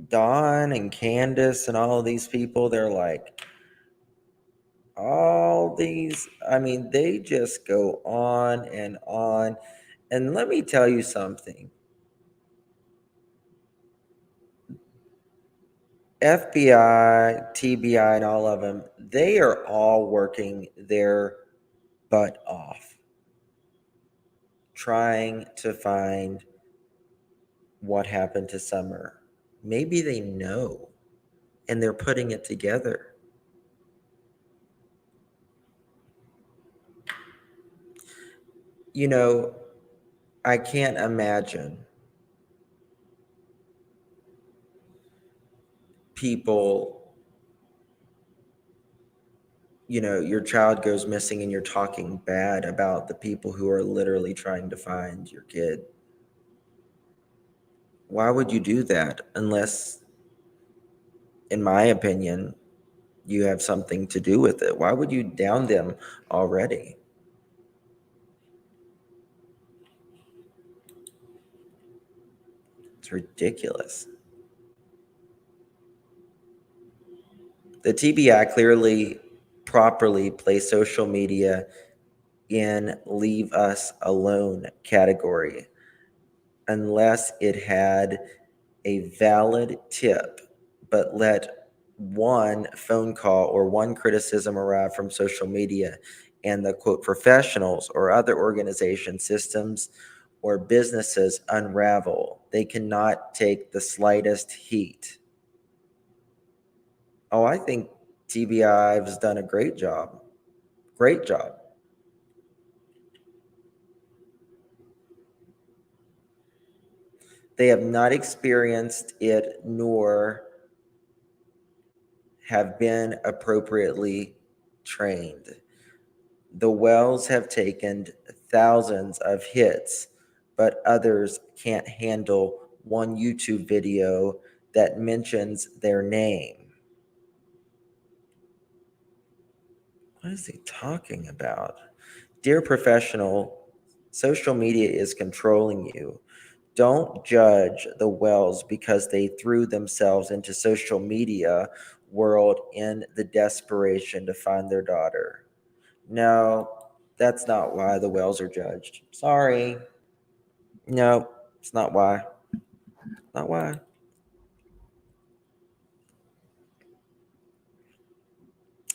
Don and Candace and all of these people, they're like, all these, they just go on and on. And let me tell you something. FBI, TBI, and all of them, they are all working their butt off trying to find what happened to Summer. Maybe they know and they're putting it together. You know, I can't imagine people, your child goes missing and you're talking bad about the people who are literally trying to find your kid. Why would you do that unless, in my opinion, you have something to do with it? Why would you down them already? It's ridiculous. The TBI clearly properly placed social media in leave us alone category unless it had a valid tip, but let one phone call or one criticism arrive from social media and the quote professionals or other organizations, systems, or businesses unravel. They cannot take the slightest heat. Oh, I think TBI has done a great job. Great job. They have not experienced it nor have been appropriately trained. The Wells have taken thousands of hits, but others can't handle one YouTube video that mentions their name. What is he talking about? Dear professional, social media is controlling you. Don't judge the Wells because they threw themselves into social media world in the desperation to find their daughter. No, that's not why the Wells are judged. Sorry. No, it's not why. Not why.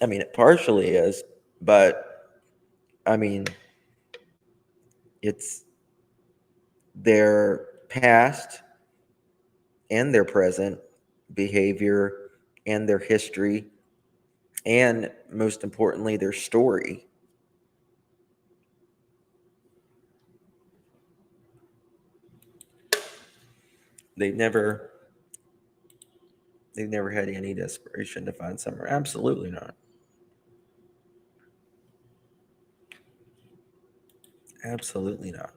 I mean, it partially is, but I mean, it's their past and their present behavior and their history, and most importantly, their story. They've never had any desperation to find Summer. Absolutely not. Absolutely not.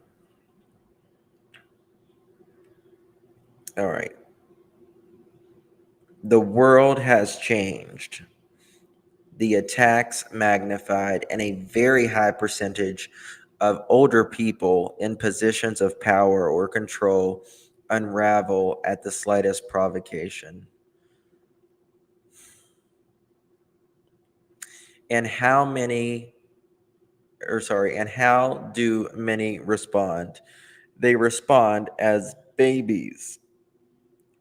All right. The world has changed. The attacks magnified, and a very high percentage of older people in positions of power or control unravel at the slightest provocation. And how do many respond? They respond as babies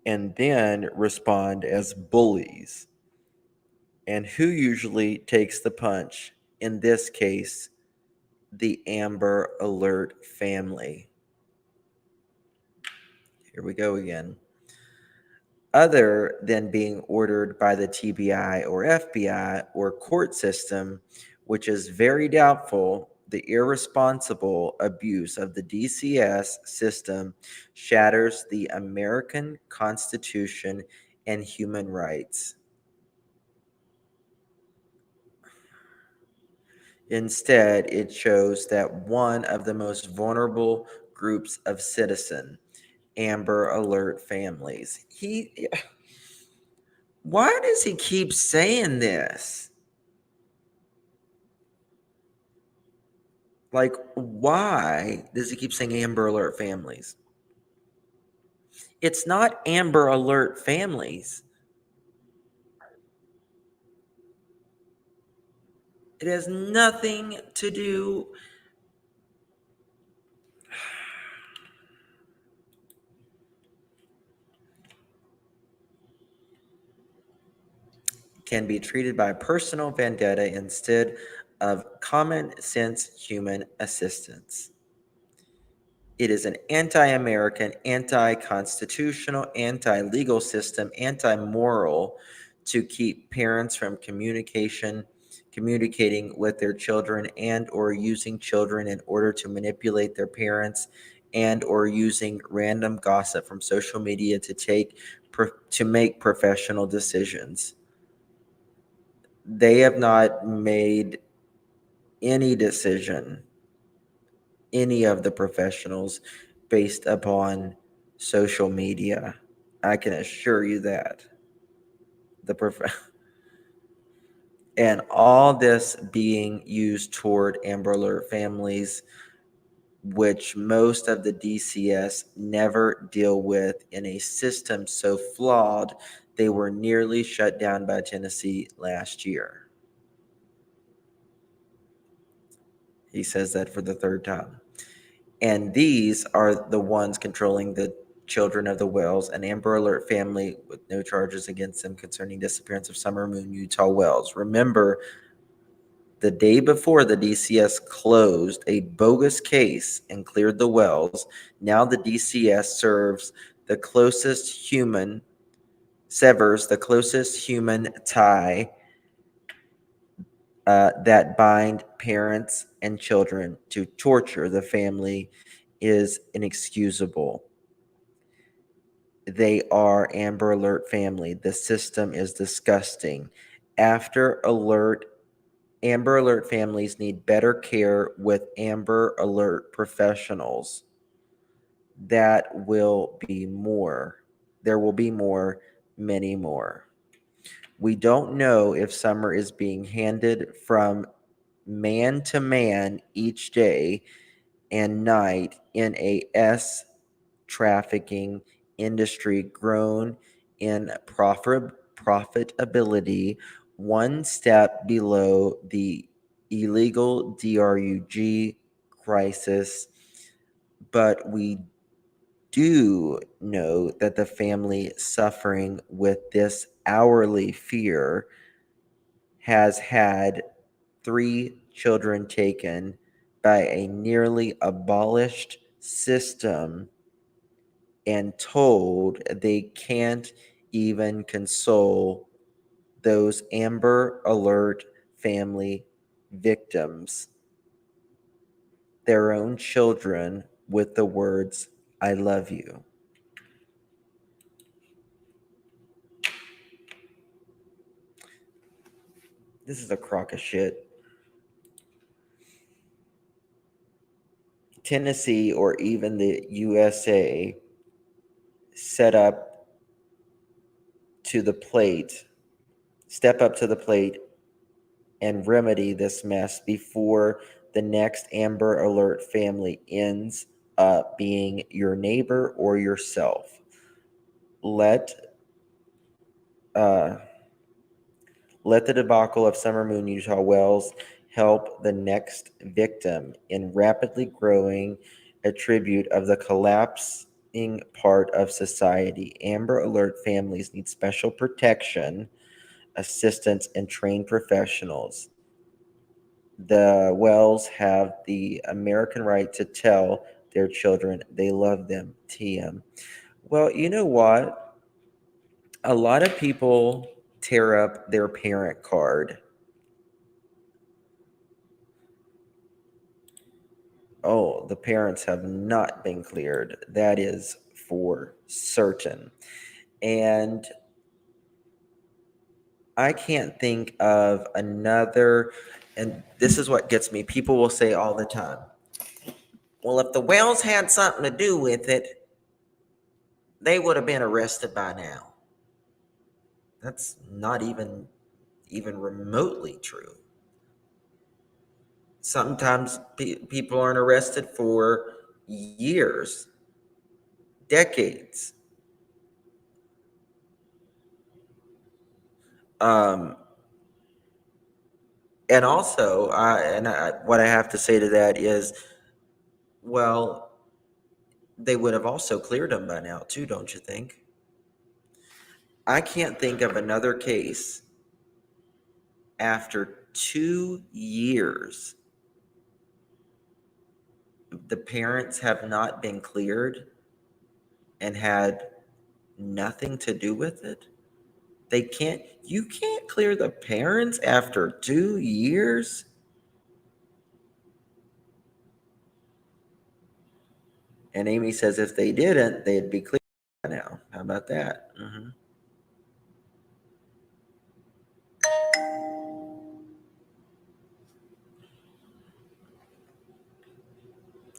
and then respond as bullies. And who usually takes the punch? In this case, the Amber Alert family. Here we go again. Other than being ordered by the TBI or FBI or court system, which is very doubtful, the irresponsible abuse of the DCS system shatters the American Constitution and human rights. Instead, it shows that one of the most vulnerable groups of citizen, Amber Alert families. Why does he keep saying this? Like, why does he keep saying Amber Alert families? It's not Amber Alert families. It has nothing to do. Can be treated by personal vendetta instead of common sense human assistance. It is an anti-American, anti-constitutional, anti-legal system, anti-moral to keep parents from communicating with their children and or using children in order to manipulate their parents and or using random gossip from social media to make professional decisions. They have not made any decision, any of the professionals, based upon social media. I can assure you that. And all this being used toward Amber Alert families, which most of the DCS never deal with in a system so flawed they were nearly shut down by Tennessee last year. He says that for the third time. And these are the ones controlling the children of the Wells, an Amber Alert family with no charges against them concerning disappearance of Summer Moon Utah Wells. Remember, the day before the DCS closed a bogus case and cleared the Wells, now the DCS severs the closest human tie that bind parents and children. To torture the family is inexcusable. They are Amber Alert family. The system is disgusting. Amber Alert families need better care with Amber Alert professionals. There will be more, many more. We don't know if Summer is being handed from man to man each day and night in a trafficking industry grown in profitability, one step below the illegal DRUG crisis. But we do know that the family suffering with this hourly fear has had 3 children taken by a nearly abolished system and told they can't even console those Amber Alert family victims, their own children, with the words, "I love you." This is a crock of shit. Tennessee or even the USA step up to the plate and remedy this mess before the next Amber Alert family ends up being your neighbor or yourself. Let the debacle of Summer Moon Utah Wells help the next victim in rapidly growing attribute of the collapsing part of society. Amber Alert families need special protection, assistance, and trained professionals. The Wells have the American right to tell their children they love them. TM. Well, you know what? A lot of people tear up their parent card. Oh, the parents have not been cleared. That is for certain. And I can't think of another, and this is what gets me. People will say all the time, well, if the Wells had something to do with it, they would have been arrested by now. That's not even remotely true. Sometimes people aren't arrested for years, decades. And also, what I have to say to that is, well, they would have also cleared them by now too, don't you think? I can't think of another case after 2 years the parents have not been cleared and had nothing to do with it. You can't clear the parents after 2 years. And Amy says if they didn't, they'd be clear now. How about that?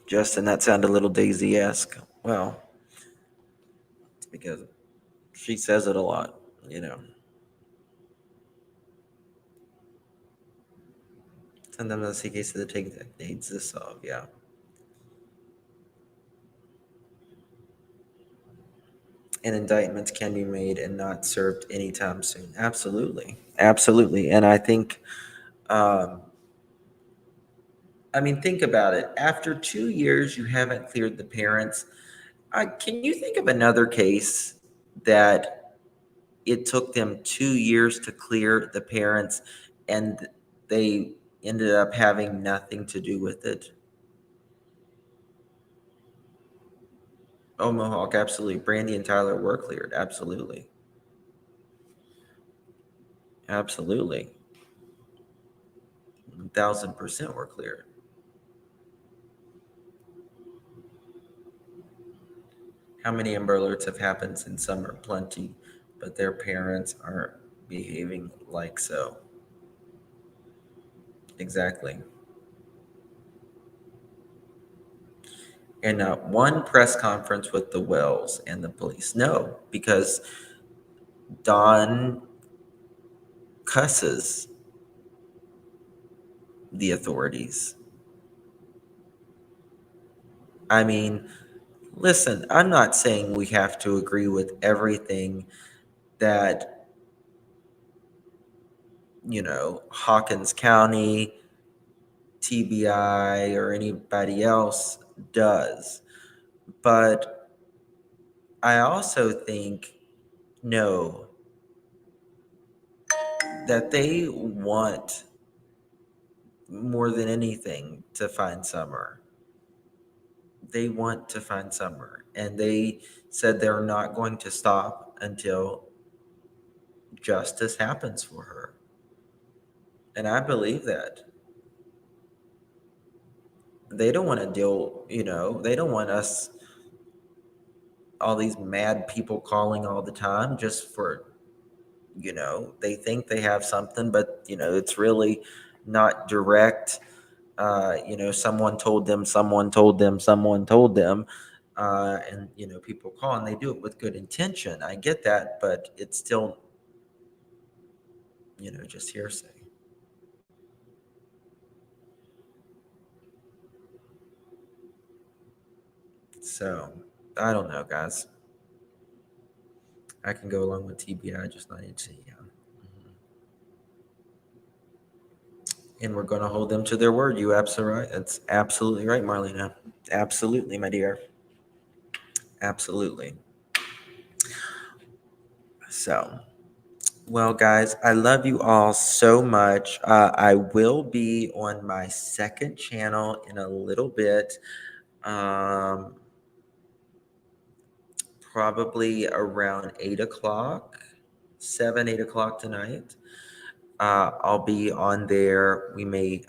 Justin, that sounded a little Daisy-esque. Well, it's because she says it a lot, Sometimes I see cases that take decades to solve, yeah. And indictments can be made and not served anytime soon. Absolutely. Absolutely. And I think, think about it. After 2 years, you haven't cleared the parents. Can you think of another case that it took them 2 years to clear the parents and they ended up having nothing to do with it? Oh, Mohawk, absolutely. Brandy and Tyler were cleared. Absolutely. Absolutely. 1,000% were cleared. How many Amber Alerts have happened since summer? Plenty, but their parents aren't behaving like so. Exactly. And not one press conference with the Wells and the police. No, because Don cusses the authorities. I mean, listen, I'm not saying we have to agree with everything that, Hawkins County, TBI, or anybody else does. But I also think, no, that they want more than anything to find Summer. They want to find Summer. And they said they're not going to stop until justice happens for her. And I believe that. They don't want to deal, they don't want us, all these mad people calling all the time just for, they think they have something, but, it's really not direct. Someone told them, and, people call and they do it with good intention. I get that, but it's still, just hearsay. So, I don't know, guys. I can go along with TBI, just not HCM. And we're going to hold them to their word. You absolutely right. That's absolutely right, Marlena. Absolutely, my dear. Absolutely. So, well, guys, I love you all so much. I will be on my second channel in a little bit. Probably around 8 o'clock, 8 o'clock tonight. I'll be on there. We may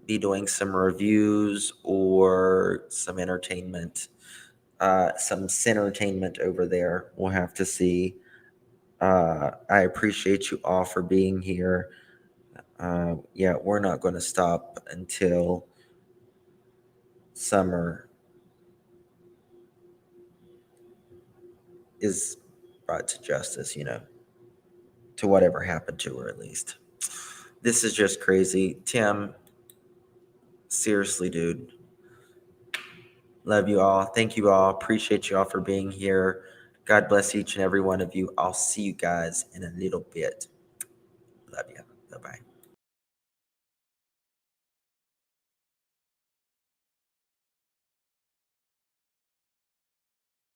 be doing some reviews or some entertainment, some entertainment over there. We'll have to see. I appreciate you all for being here. Yeah, we're not going to stop until Summer is brought to justice, to whatever happened to her at least. This is just crazy. Tim, seriously, dude. Love you all. Thank you all. Appreciate you all for being here. God bless each and every one of you. I'll see you guys in a little bit.